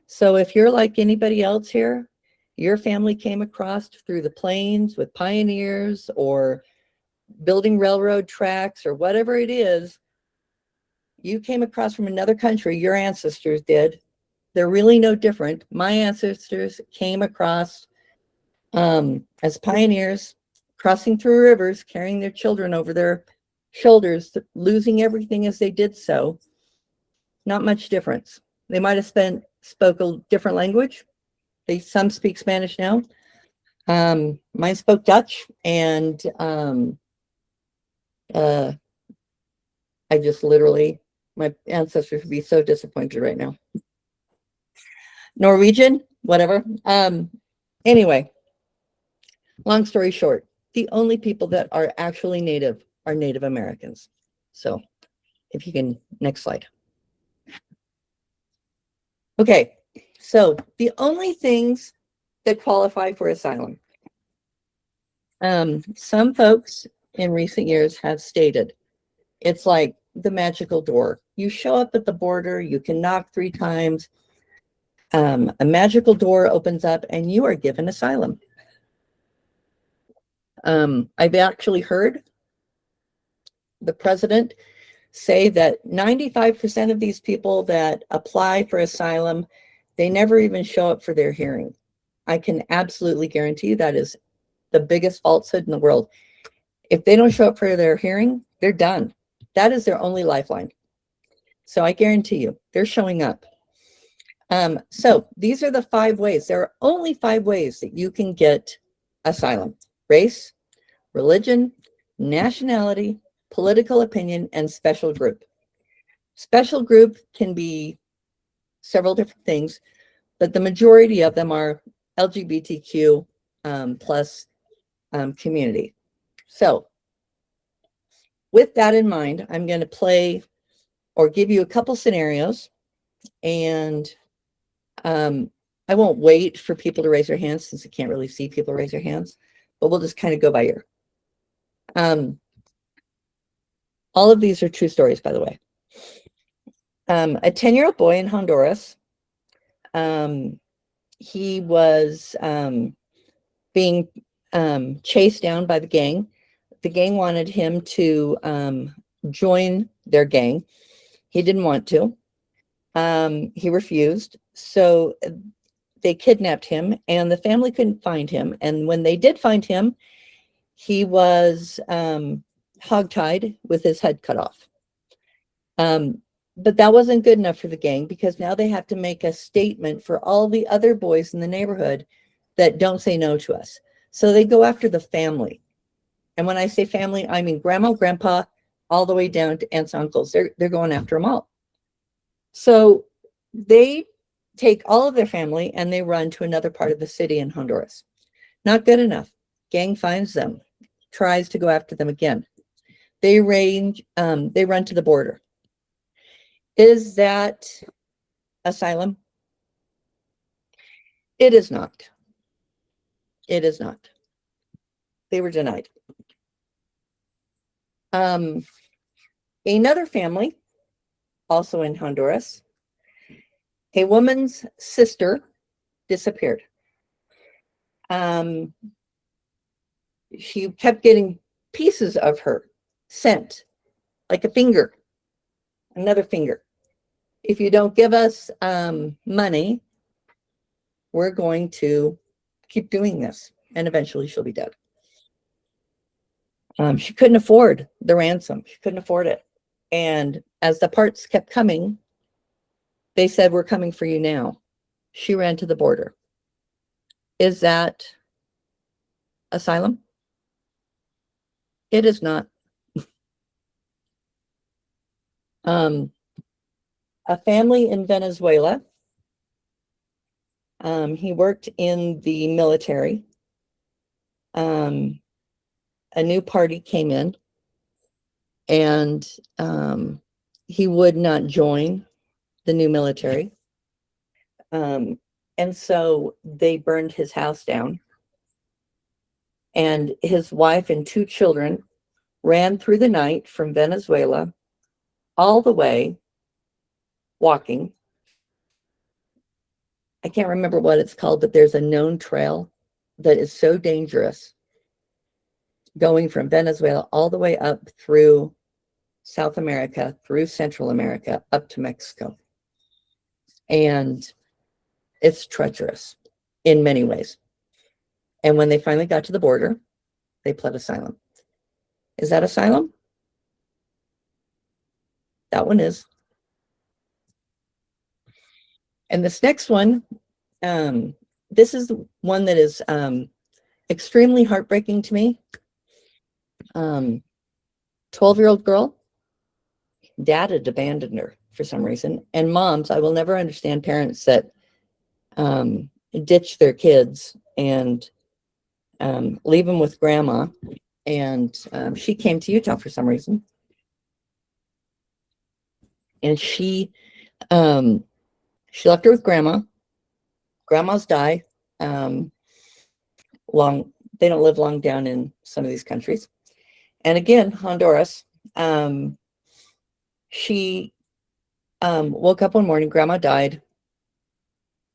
So if you're like anybody else here, your family came across through the plains with pioneers or building railroad tracks or whatever it is, you came across from another country, your ancestors did. They're really no different. My ancestors came across as pioneers, crossing through rivers, carrying their children over their shoulders, losing everything as they did so. Not much difference. They might have spoke a different language. Some speak Spanish now. Mine spoke Dutch, and I just literally, my ancestors would be so disappointed right now. Norwegian, whatever. Anyway, long story short, the only people that are actually Native are Native Americans. So if you can, next slide. Okay, so the only things that qualify for asylum. Some folks in recent years have stated it's like the magical door. You show up at the border, you can knock 3 times, a magical door opens up and you are given asylum. I've actually heard the president say that 95% of these people that apply for asylum, they never even show up for their hearing. I can absolutely guarantee you that is the biggest falsehood in the world. If they don't show up for their hearing, they're done. That is their only lifeline. So I guarantee you, they're showing up. So these are the 5 ways. There are only 5 ways that you can get asylum: race, religion, nationality, political opinion, and special group. Special group can be several different things, but the majority of them are LGBTQ plus community. So with that in mind, I'm going to play or give you a couple scenarios, and I won't wait for people to raise their hands since I can't really see people raise their hands, but we'll just kind of go by ear. All of these are true stories, by the way. A 10-year-old boy in Honduras, he was being chased down by the gang. The gang wanted him to join their gang. He didn't want to. He refused. So they kidnapped him, and the family couldn't find him. And when they did find him, he was hogtied with his head cut off. But that wasn't good enough for the gang, because now they have to make a statement for all the other boys in the neighborhood that don't say no to us. So they go after the family. And when I say family, I mean grandma, grandpa, all the way down to aunts, uncles. They're going after them all. So they take all of their family and they run to another part of the city in Honduras. Not good enough. Gang finds them, tries to go after them again. They run to the border. Is that asylum? It is not. It is not. They were denied. Another family, also in Honduras, a woman's sister disappeared. She kept getting pieces of her sent, like a finger, another finger. If you don't give us money, we're going to keep doing this, and eventually she'll be dead. She couldn't afford the ransom. She couldn't afford it. And as the parts kept coming, they said, "We're coming for you now." She ran to the border. Is that asylum? It is not. A family in Venezuela. He worked in the military. A new party came in, and he would not join the new military. And so they burned his house down. And his wife and 2 children ran through the night from Venezuela all the way walking. I can't remember what it's called, but there's a known trail that is so dangerous, going from Venezuela all the way up through South America, through Central America, up to Mexico. And it's treacherous in many ways. And when they finally got to the border, they pled asylum. Is that asylum? That one is. And this next one, this is one that is extremely heartbreaking to me. 12-year-old girl, dad had abandoned her for some reason. And moms, I will never understand parents that ditch their kids and leave them with grandma. And she came to Utah for some reason. And she left her with grandma. Grandmas die long. They don't live long down in some of these countries. And again, Honduras, she woke up one morning, grandma died.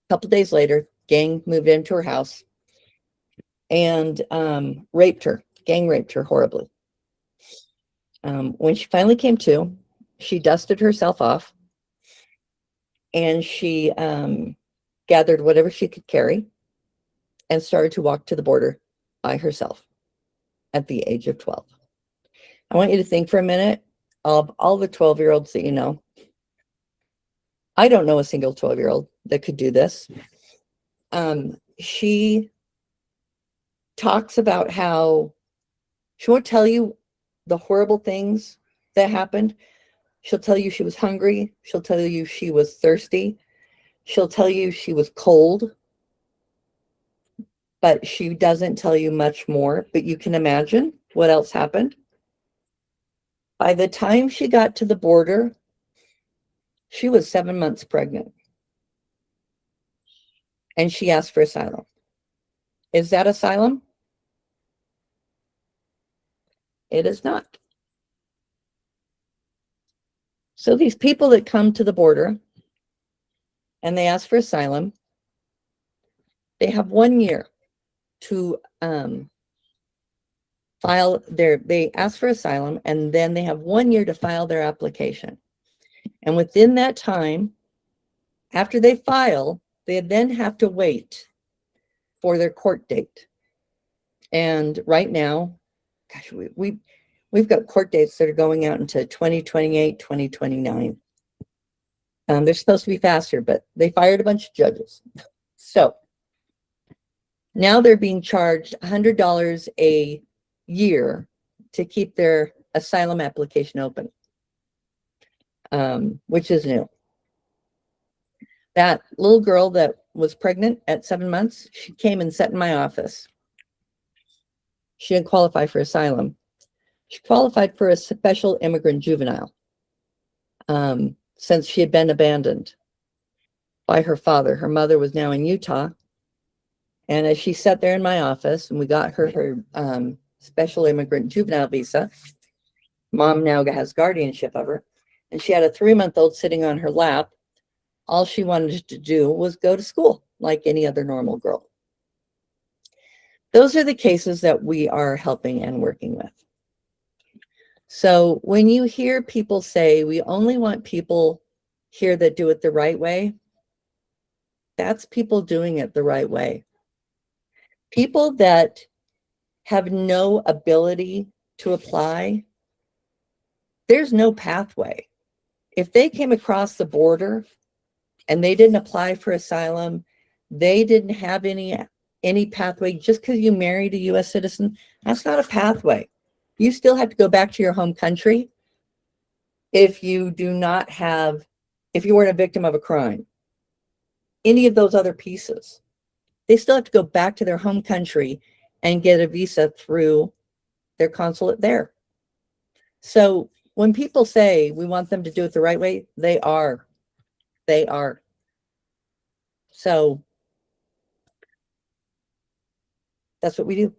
A couple days later, gang moved into her house and raped her. Gang raped her horribly. When she finally came to, she dusted herself off, and she gathered whatever she could carry and started to walk to the border by herself at the age of 12. I want you to think for a minute of all the 12-year-olds that you know. I don't know a single 12-year-old that could do this. She talks about how she won't tell you the horrible things that happened. She'll tell you she was hungry. She'll tell you she was thirsty. She'll tell you she was cold, but she doesn't tell you much more. But you can imagine what else happened. By the time she got to the border, she was 7 months pregnant. And she asked for asylum. Is that asylum? It is not. So these people that come to the border and they ask for asylum, they have 1 year to they ask for asylum, and then they have 1 year to file their application. And within that time, after they file, they then have to wait for their court date. And right now, gosh, we've got court dates that are going out into 2028, 2029. They're supposed to be faster, but they fired a bunch of judges. So now they're being charged $100 a year to keep their asylum application open, which is new. That little girl that was pregnant at 7 months, she came and sat in my office. She didn't qualify for asylum. She qualified for a special immigrant juvenile, since she had been abandoned by her father. Her mother was now in Utah. And as she sat there in my office and we got her special immigrant juvenile visa, mom now has guardianship of her, and she had a 3-month-old sitting on her lap. All she wanted to do was go to school like any other normal girl. Those are the cases that we are helping and working with. So when you hear people say, we only want people here that do it the right way, that's people doing it the right way. People that have no ability to apply, there's no pathway. If they came across the border and they didn't apply for asylum, they didn't have any pathway, just because you married a U.S. citizen, that's not a pathway. You still have to go back to your home country if you weren't a victim of a crime. Any of those other pieces, they still have to go back to their home country and get a visa through their consulate there. So when people say we want them to do it the right way, they are. So that's what we do.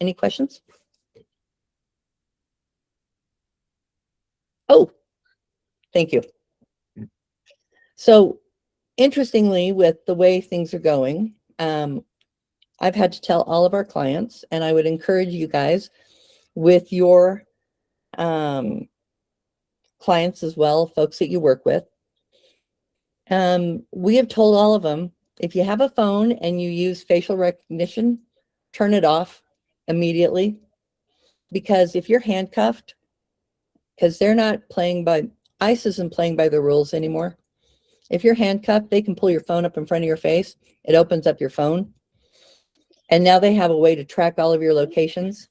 Any questions? Oh, thank you. So interestingly, with the way things are going, I've had to tell all of our clients, and I would encourage you guys with your clients as well, folks that you work with. We have told all of them, if you have a phone and you use facial recognition, turn it off immediately. Because if you're handcuffed, because they're not playing by, ICE isn't playing by the rules anymore. If you're handcuffed, they can pull your phone up in front of your face. It opens up your phone. And now they have a way to track all of your locations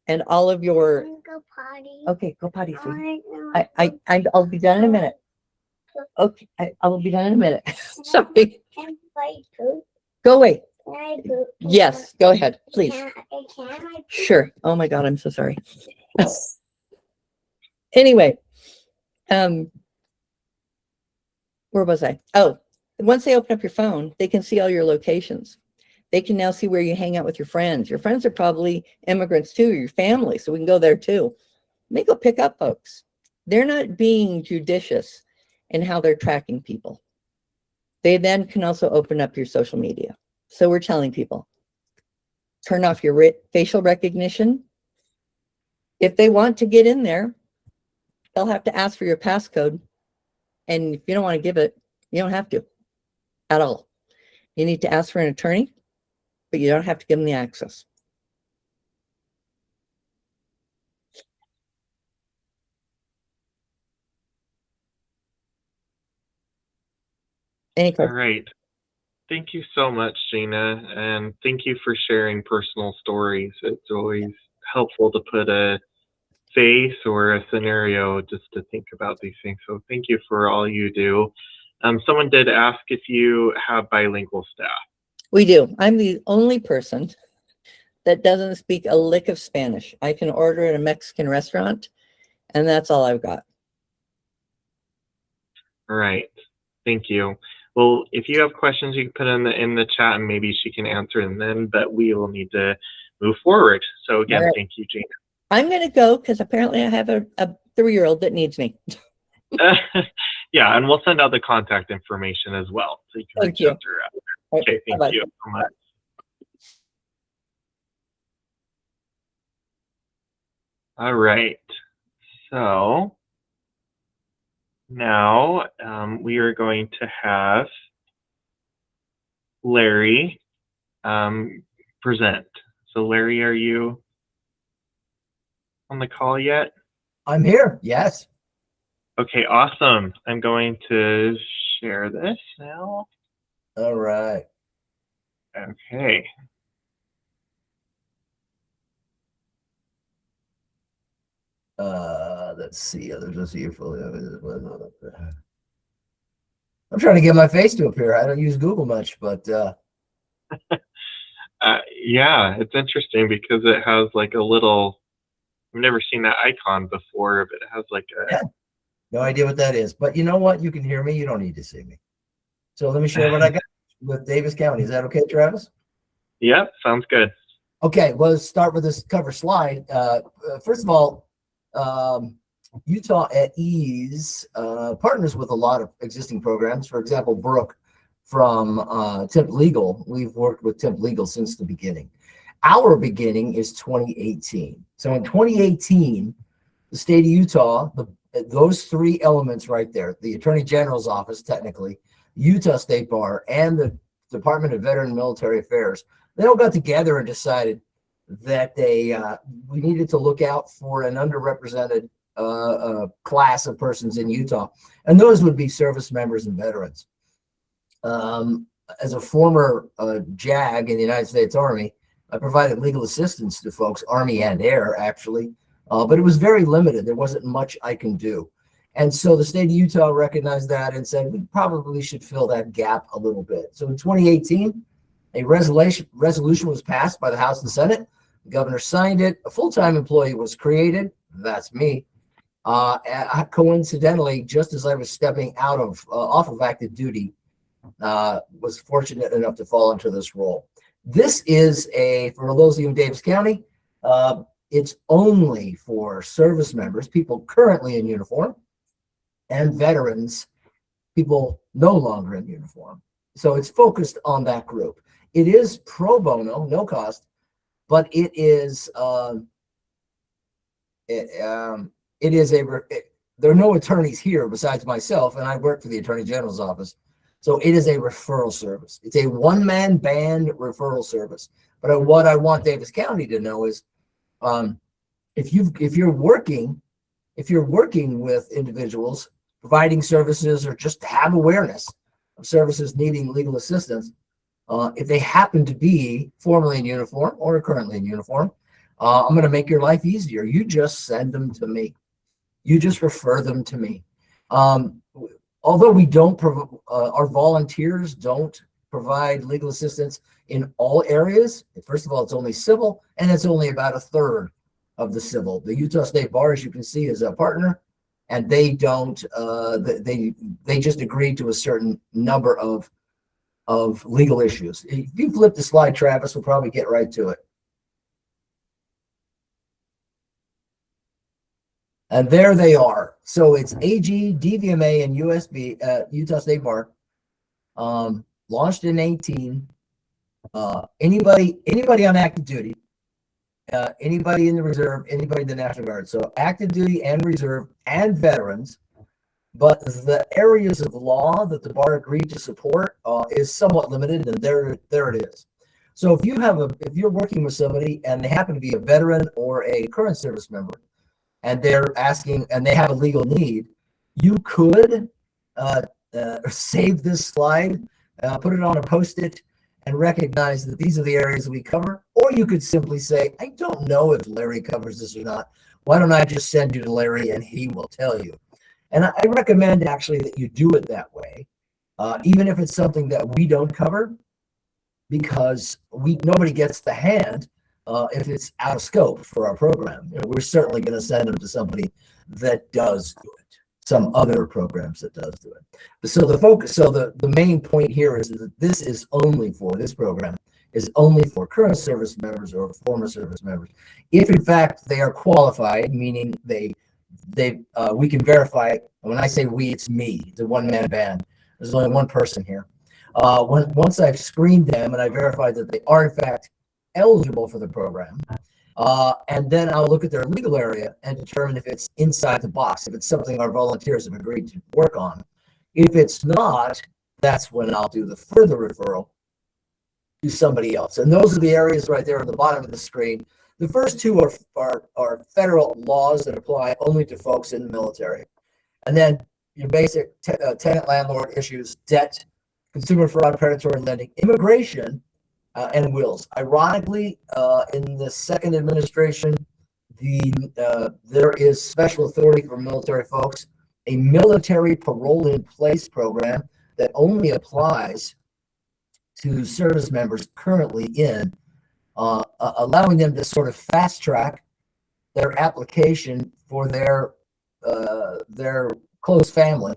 and all of your.
Go potty.
Okay, go potty. I'll be done in a minute. Okay, I will be done in a minute. Sorry.
Can I poop?
Go away.
Can I poop?
Yes, go ahead, please.
Can I poop?
Sure. Oh my God, I'm so sorry. Anyway, where was I? Oh, once they open up your phone, they can see all your locations. They can now see where you hang out with your friends. Your friends are probably immigrants too, or your family, so we can go there too. They go pick up folks. They're not being judicious in how they're tracking people. They then can also open up your social media. So we're telling people, turn off your facial recognition. If they want to get in there, they'll have to ask for your passcode. And if you don't want to give it, you don't have to at all. You need to ask for an attorney, but you don't have to give them the access. Any
All
questions?
right. Thank you so much, Gina, and thank you for sharing personal stories. It's always helpful to put a face or a scenario just to think about these things. So thank you for all you do. Someone did ask if you have bilingual staff.
We do. I'm the only person that doesn't speak a lick of Spanish. I can order at a Mexican restaurant, and that's all I've got.
All right. Thank you. Well, if you have questions, you can put in the chat, and maybe she can answer them then. But we will need to move forward. So again,
All right.
thank you, Gina.
I'm going to go because apparently I have a 3-year-old that needs me.
Yeah, and we'll send out the contact information as well, so you can
Thank
reach
you.
out to her.
All right,
Okay, thank
bye-bye.
you so much. All right, so now we are going to have Larry present. So Larry, are you on the call yet?
I'm here. Yes.
Okay, awesome. I'm going to share this now.
All right.
Okay.
Let's see. Others will see your fully. I'm trying to get my face to appear. I don't use Google much, but
Yeah, it's interesting because it has like a little, I've never seen that icon before, but it has like a,
Yeah. No idea what that is. But you know what? You can hear me. You don't need to see me. So let me share what I got with Davis County. Is that okay, Travis?
Yep, sounds good.
Okay, well, let's start with this cover slide. First of all, Utah at Ease partners with a lot of existing programs. For example, Brooke from Temp Legal. We've worked with Temp Legal since the beginning. Our beginning is 2018. So in 2018, the state of Utah, those 3 elements right there, the Attorney General's office, technically, Utah State Bar, and the Department of Veteran and Military Affairs, they all got together and decided that we needed to look out for an underrepresented class of persons in Utah, and those would be service members and veterans. As a former JAG in the United States Army, I provided legal assistance to folks, Army and Air, actually, but it was very limited. There wasn't much I can do. And so the state of Utah recognized that and said, we probably should fill that gap a little bit. So in 2018, a resolution was passed by the House and Senate. The governor signed it. A full-time employee was created. That's me. Coincidentally, just as I was stepping out of off of active duty, was fortunate enough to fall into this role. This is for those of you in Davis County, it's only for service members, people currently in uniform, and veterans, people no longer in uniform. So it's focused on that group. It is pro bono, no cost, but it is there are no attorneys here besides myself, and I work for the Attorney General's office. So it is a referral service. It's a one-man band referral service. But what I want Davis County to know is, if you're working with individuals providing services or just have awareness of services needing legal assistance, if they happen to be formerly in uniform or currently in uniform, I'm going to make your life easier. You just send them to me. You just refer them to me. Although we don't, our volunteers don't provide legal assistance in all areas. First of all, it's only civil, and it's only about 1/3 of the civil. The Utah State Bar, as you can see, is a partner, and they don't. They just agreed to a certain number of legal issues. If you flip the slide, Travis, we'll probably get right to it. And there they are. So it's AG, DVMA, and USB, Utah State Bar, launched in 18. Anybody on active duty, anybody in the reserve, anybody in the National Guard. So active duty and reserve and veterans. But the areas of law that the bar agreed to support is somewhat limited, and there it is. So if you're working with somebody and they happen to be a veteran or a current service member, and they're asking, and they have a legal need, you could save this slide, put it on a Post-it, and recognize that these are the areas we cover. Or you could simply say, I don't know if Larry covers this or not. Why don't I just send you to Larry and he will tell you? And I recommend actually that you do it that way. even if it's something that we don't cover, because nobody gets the hand if it's out of scope for our program. You know, we're certainly going to send them to somebody that does do it, some other programs that does do it. So the main point here is that this program is only for current service members or former service members. If in fact they are qualified, meaning we can verify. When I say we, it's me. It's a one-man band. There's only one person here. Once I've screened them and I verified that they are in fact eligible for the program, and then I'll look at their legal area and determine if it's inside the box, if it's something our volunteers have agreed to work on. If it's not, that's when I'll do the further referral to somebody else. And those are the areas right there at the bottom of the screen. The first two are federal laws that apply only to folks in the military. And then your basic tenant landlord issues, debt, consumer fraud, predatory lending, immigration, and wills. Ironically, in the second administration, there is special authority for military folks, a military parole in place program that only applies to service members currently in, allowing them to sort of fast track their application for their close family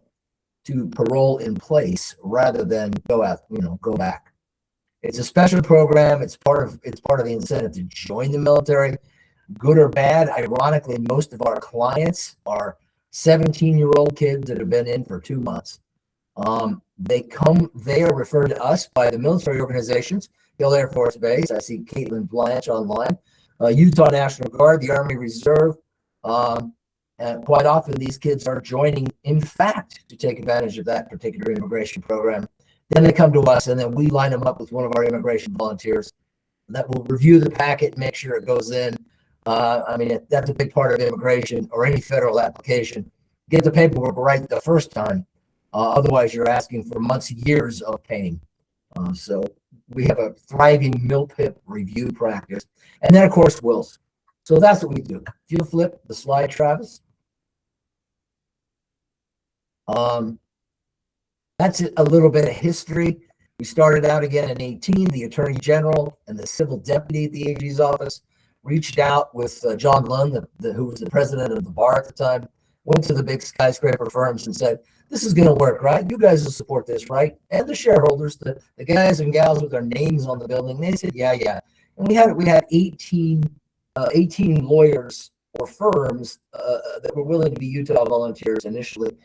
to parole in place rather than go back. It's a special program. It's part of the incentive to join the military, good or bad. Ironically, most of our clients are 17-year-old kids that have been in for 2 months. They are referred to us by the military organizations, Hill Air Force Base. I see Caitlin Blanche online, Utah National Guard, the Army Reserve. And quite often these kids are joining, in fact, to take advantage of that particular immigration program. Then they come to us, and then we line them up with one of our immigration volunteers that will review the packet, make sure it goes in. That's a big part of immigration or any federal application. Get the paperwork right the first time. Otherwise, you're asking for months, years of pain. So we have a thriving MILPIP review practice. And then, of course, wills. So that's what we do. If you flip the slide, Travis. That's a little bit of history. We started out again in 2018. The Attorney General and the Civil Deputy at the AG's office reached out with John Lund, who was the president of the bar at the time, went to the big skyscraper firms and said, this is going to work, right? You guys will support this, right? And the shareholders, the guys and gals with their names on the building, they said, yeah. And we had 18 lawyers or firms that were willing to be Utah volunteers initially.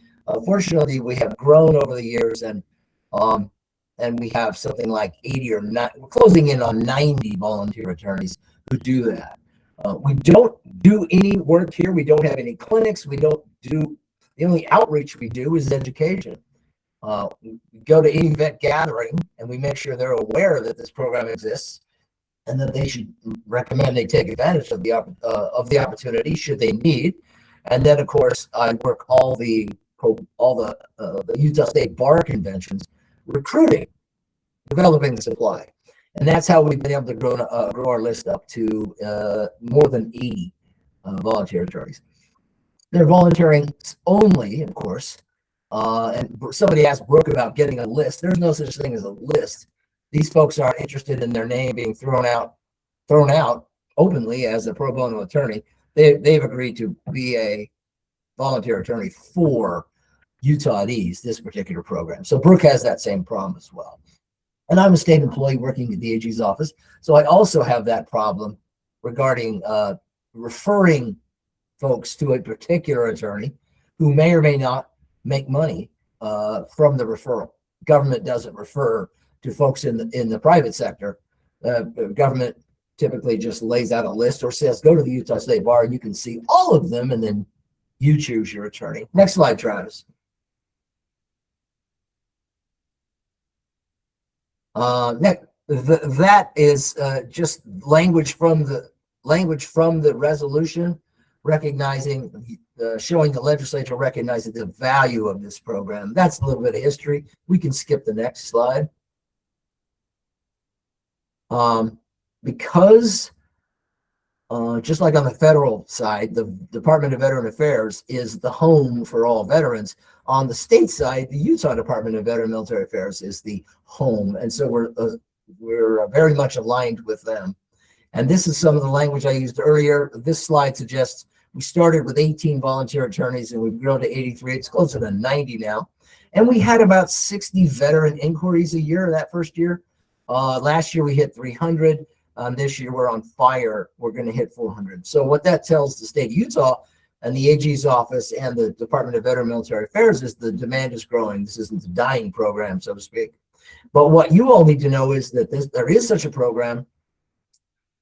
Fortunately, we have grown over the years, and we have something like 80 or 90, we're closing in on 90 volunteer attorneys who do that. We don't do any work here. We don't have any clinics. The only outreach we do is education. We go to any vet gathering, and we make sure they're aware that this program exists and that they should recommend they take advantage of the opportunity should they need. And then, of course, I work all the Utah State Bar conventions, recruiting, developing the supply. And that's how we've been able to grow our list up to more than 80 volunteer attorneys. They're volunteering only, of course. And somebody asked Brooke about getting a list. There's no such thing as a list. These folks aren't interested in their name being thrown out openly as a pro bono attorney. They've agreed to be a volunteer attorney for Utah at Ease, this particular program. So Brooke has that same problem as well. And I'm a state employee working at the AG's office. So I also have that problem regarding referring folks to a particular attorney who may or may not make money from the referral. Government doesn't refer to folks in the private sector. Government typically just lays out a list or says, go to the Utah State Bar and you can see all of them, and then you choose your attorney. Next slide, Travis. That is just language from the resolution, recognizing, showing the legislature recognizing the value of this program. That's a little bit of history. We can skip the next slide. Because just like on the federal side, the Department of Veteran Affairs is the home for all veterans. On the state side, the Utah Department of Veteran Military Affairs is the home. And so we're very much aligned with them. And this is some of the language I used earlier. This slide suggests we started with 18 volunteer attorneys and we've grown to 83. It's closer to 90 now. And we had about 60 veteran inquiries a year that first year. Last year we hit 300. This year we're on fire. We're going to hit 400. So what that tells the state of Utah and the AG's office and the Department of Veteran Military Affairs is the demand is growing. This isn't a dying program, so to speak. But what you all need to know is that there is such a program.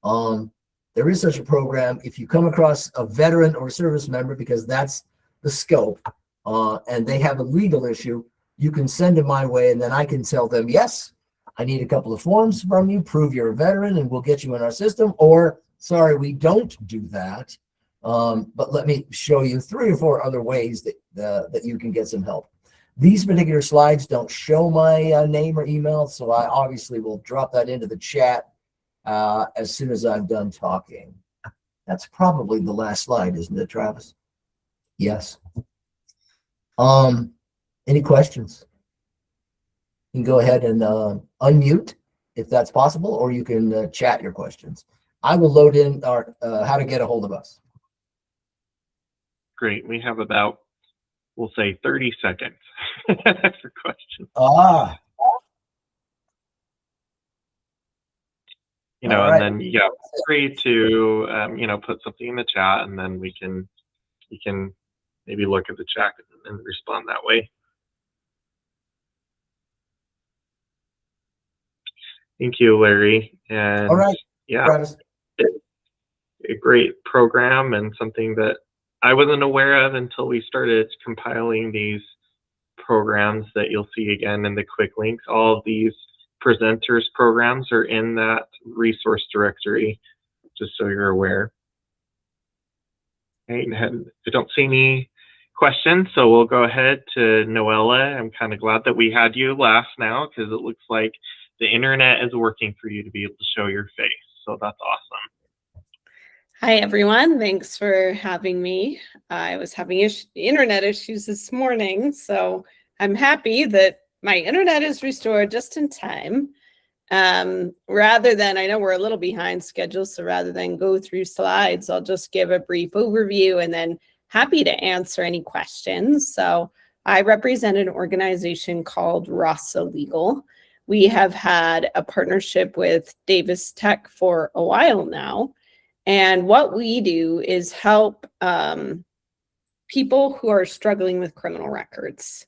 There is such a program. If you come across a veteran or a service member, because that's the scope, and they have a legal issue, you can send them my way, and then I can tell them, yes, I need a couple of forms from you, prove you're a veteran, and we'll get you in our system. Or, sorry, we don't do that. But let me show you 3 or 4 other ways that you can get some help. These particular slides don't show my name or email, so I obviously will drop that into the chat as soon as I'm done talking. That's probably the last slide, isn't it, Travis? Yes. Any questions? You can go ahead and unmute if that's possible, or you can chat your questions. I will load in our how to get a hold of us.
Great. We have about, we'll say 30 seconds for questions. You know,
All
and
right.
then yeah, feel free to you know, put something in the chat, and then we can maybe look at the chat and respond that way. Thank you, Larry. And
All right,
yeah,
Travis.
a great program and something that I wasn't aware of until we started compiling these programs that you'll see again in the quick links. All of these presenters programs are in that resource directory, just so you're aware. Okay, I don't see any questions, so we'll go ahead to Noella. I'm kind of glad that we had you last now, because it looks like the internet is working for you to be able to show your face. So that's awesome.
Hi, everyone. Thanks for having me. I was having internet issues this morning, so I'm happy that my internet is restored just in time. Rather than, I know we're a little behind schedule, so rather than go through slides, I'll just give a brief overview and then happy to answer any questions. So I represent an organization called RASA Legal. We have had a partnership with Davis Tech for a while now. And what we do is help people who are struggling with criminal records.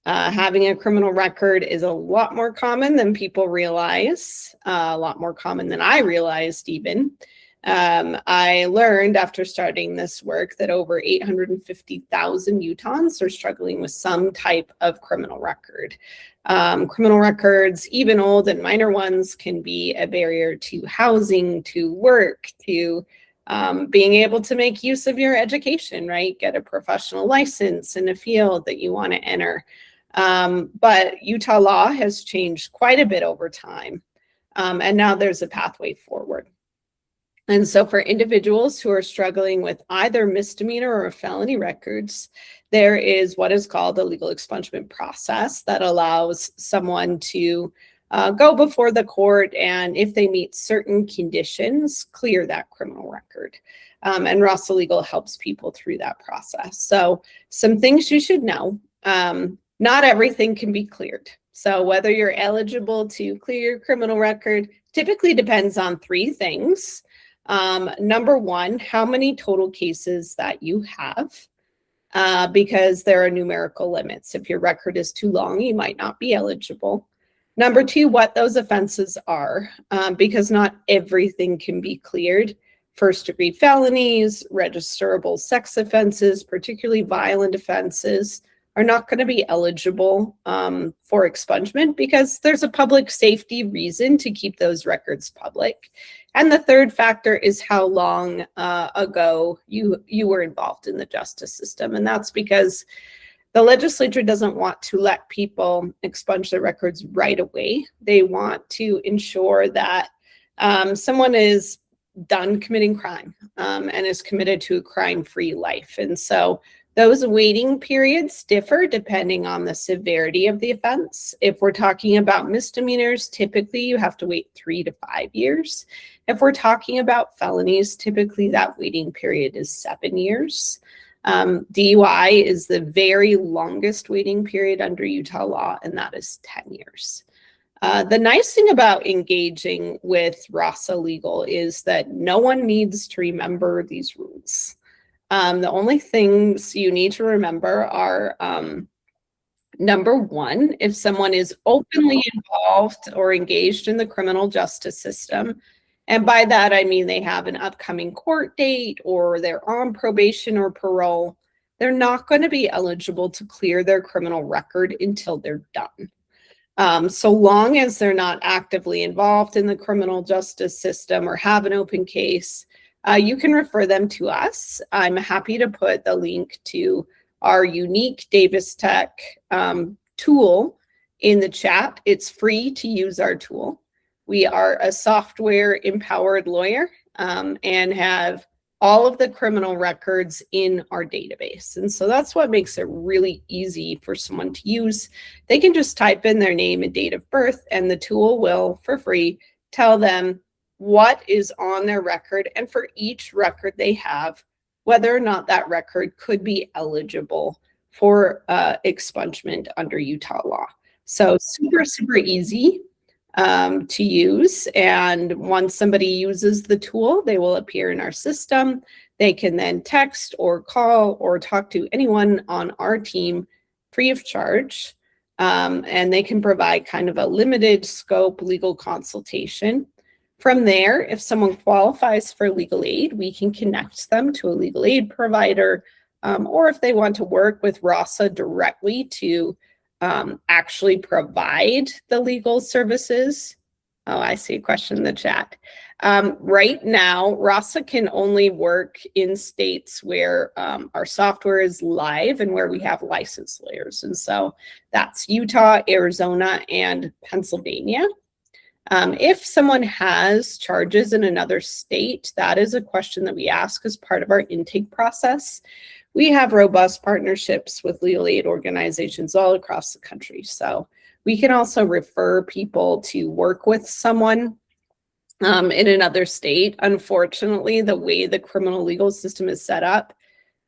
Having a criminal record is a lot more common than people realize, a lot more common than I realized even. I learned after starting this work that over 850,000 Utahns are struggling with some type of criminal record. Criminal records, even old and minor ones, can be a barrier to housing, to work, to being able to make use of your education, right? Get a professional license in a field that you want to enter. But Utah law has changed quite a bit over time. And now there's a pathway forward. And so for individuals who are struggling with either misdemeanor or felony records, there is what is called a legal expungement process that allows someone to go before the court and, if they meet certain conditions, clear that criminal record. And RASA Legal helps people through that process. So some things you should know. Not everything can be cleared. So whether you're eligible to clear your criminal record typically depends on 3 things. Number 1, how many total cases that you have, because there are numerical limits. If your record is too long, you might not be eligible. Number 2, what those offenses are, because not everything can be cleared. First-degree felonies, registerable sex offenses, particularly violent offenses, are not going to be eligible for expungement because there's a public safety reason to keep those records public. And the third factor is how long ago you were involved in the justice system. And that's because the legislature doesn't want to let people expunge their records right away. They want to ensure that someone is done committing crime, and is committed to a crime-free life. And so those waiting periods differ depending on the severity of the offense. If we're talking about misdemeanors, typically you have to wait 3 to 5 years. If we're talking about felonies, typically that waiting period is 7 years. DUI is the very longest waiting period under Utah law, and that is 10 years. The nice thing about engaging with RASA Legal is that no one needs to remember these rules. The only things you need to remember are, number one, if someone is openly involved or engaged in the criminal justice system, and by that I mean they have an upcoming court date or they're on probation or parole, they're not going to be eligible to clear their criminal record until they're done. So long as they're not actively involved in the criminal justice system or have an open case, you can refer them to us. I'm happy to put the link to our unique Davis Tech tool in the chat. It's free to use our tool. We are a software empowered lawyer and have all of the criminal records in our database. And so that's what makes it really easy for someone to use. They can just type in their name and date of birth, and the tool will, for free, tell them what is on their record, and for each record they have, whether or not that record could be eligible for expungement under Utah law. So super, super easy to use. And once somebody uses the tool, they will appear in our system. They can then text or call or talk to anyone on our team free of charge. And they can provide kind of a limited scope legal consultation. From there, if someone qualifies for legal aid, we can connect them to a legal aid provider, or if they want to work with RASA directly to actually provide the legal services. Oh, I see a question in the chat. Right now, RASA can only work in states where our software is live and where we have licensed lawyers. And so that's Utah, Arizona, and Pennsylvania. If someone has charges in another state, that is a question that we ask as part of our intake process. We have robust partnerships with legal aid organizations all across the country. So we can also refer people to work with someone in another state. Unfortunately, the way the criminal legal system is set up,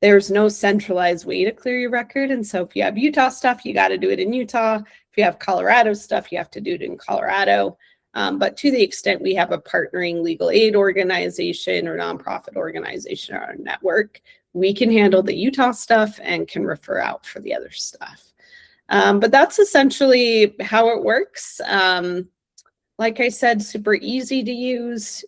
there's no centralized way to clear your record. And so if you have Utah stuff, you got to do it in Utah. If you have Colorado stuff, you have to do it in Colorado. But to the extent we have a partnering legal aid organization or nonprofit organization or our network, we can handle the Utah stuff and can refer out for the other stuff. But that's essentially how it works. Like I said, super easy to use.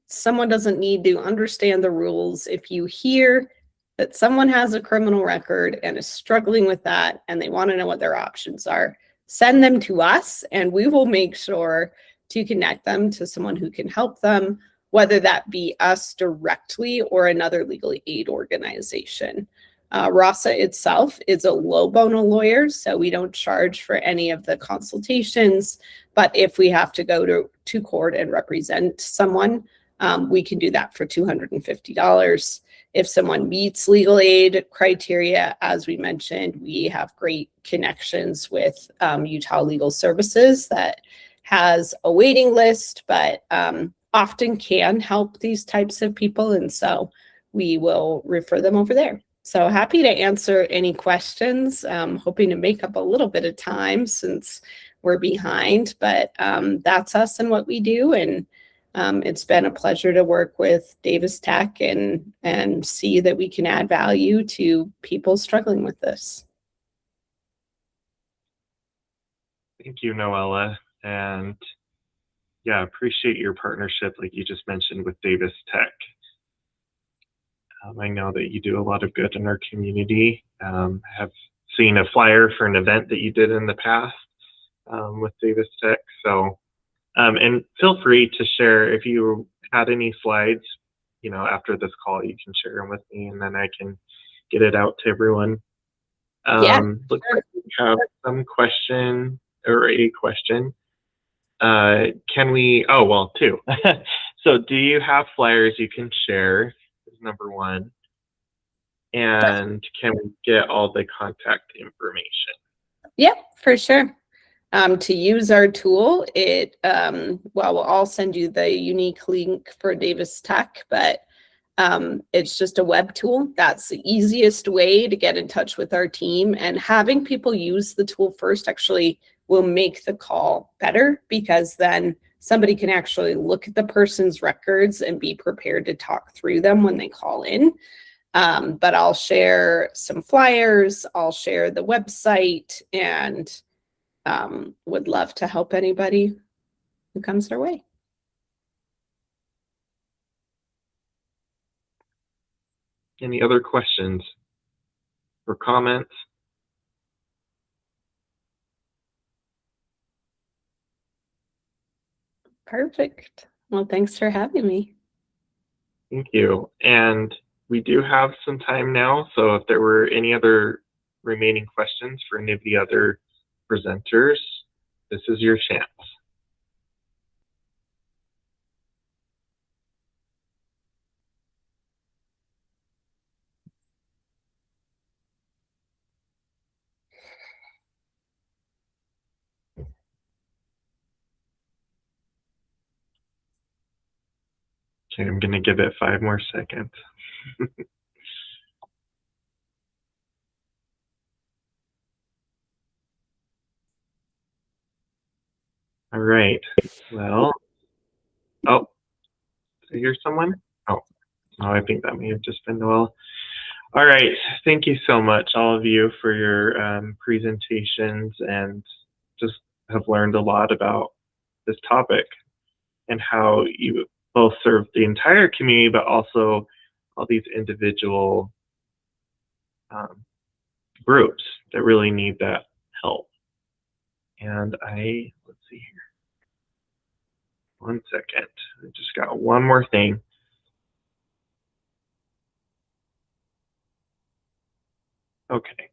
Someone doesn't need to understand the rules. If you hear that someone has a criminal record and is struggling with that and they want to know what their options are, send them to us and we will make sure to connect them to someone who can help them, whether that be us directly or another legal aid organization. RASA itself is a low bono lawyer, so we don't charge for any of the consultations. But if we have to go to court and represent someone, we can do that for $250. If someone meets legal aid criteria, as we mentioned, we have great connections with Utah Legal Services that has a waiting list, but often can help these types of people. And so we will refer them over there. So happy to answer any questions. Hoping to make up a little bit of time since we're behind, but that's us and what we do. And it's been a pleasure to work with Davis Tech and see that we can add value to people struggling with this.
Thank you, Noella. And yeah, appreciate your partnership, like you just mentioned, with Davis Tech. I know that you do a lot of good in our community. Have seen a flyer for an event that you did in the past with Davis Tech. So, and feel free to share if you had any slides, you know, after this call, you can share them with me and then I can get it out to everyone. Looks like we have some question or a question. Can we, oh, well, two. So do you have flyers you can share number one. And can we get all the contact information?
Yep, for sure. To use our tool, I'll send you the unique link for Davis Tech, but it's just a web tool. That's the easiest way to get in touch with our team, and having people use the tool first actually will make the call better, because then somebody can actually look at the person's records and be prepared to talk through them when they call in. But I'll share some flyers, I'll share the website, and would love to help anybody who comes their way.
Any other questions or comments?
Perfect. Well, thanks for having me.
Thank you. And we do have some time now, so if there were any other remaining questions for any of the other presenters, this is your chance. Okay, I'm going to give it 5 more seconds. All right. Well, oh, is there someone? Oh, I think that may have just been Noel. All right. Thank you so much, all of you, for your presentations, and just have learned a lot about this topic and how you both serve the entire community, but also all these individual groups that really need that help. And let's see here. 1 second. I just got one more thing. Okay.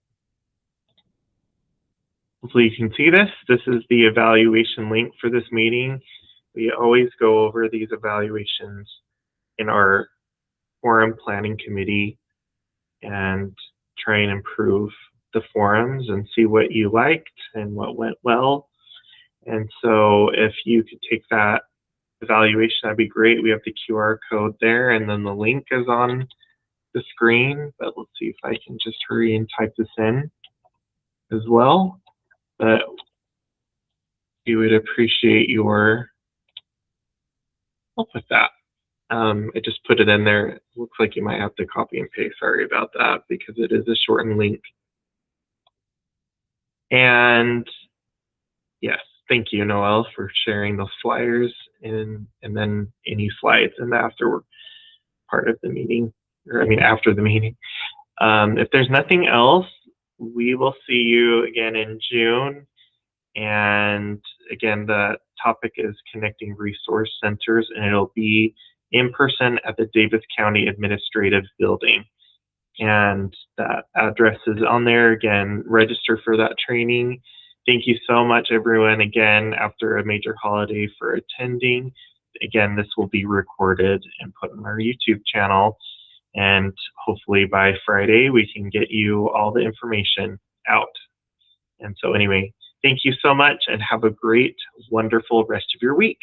Hopefully you can see this. This is the evaluation link for this meeting. We always go over these evaluations in our forum planning committee and try and improve the forums and see what you liked and what went well. And so if you could take that evaluation, that'd be great. We have the QR code there, and then the link is on the screen, but let's see if I can just hurry and type this in as well. But we would appreciate your help with that. I just put it in there. It looks like you might have to copy and paste. Sorry about that, because it is a shortened link. And yes, thank you, Noel, for sharing those flyers and then any slides in the after part of the meeting, or I mean after the meeting. If there's nothing else, we will see you again in June. And again, the topic is connecting resource centers, and it'll be in person at the Davis County Administrative Building. And that address is on there. Again, register for that training. Thank you so much, everyone, again, after a major holiday, for attending. Again, this will be recorded and put on our YouTube channel. And hopefully by Friday, we can get you all the information out. And so anyway, thank you so much, and have a great, wonderful rest of your week.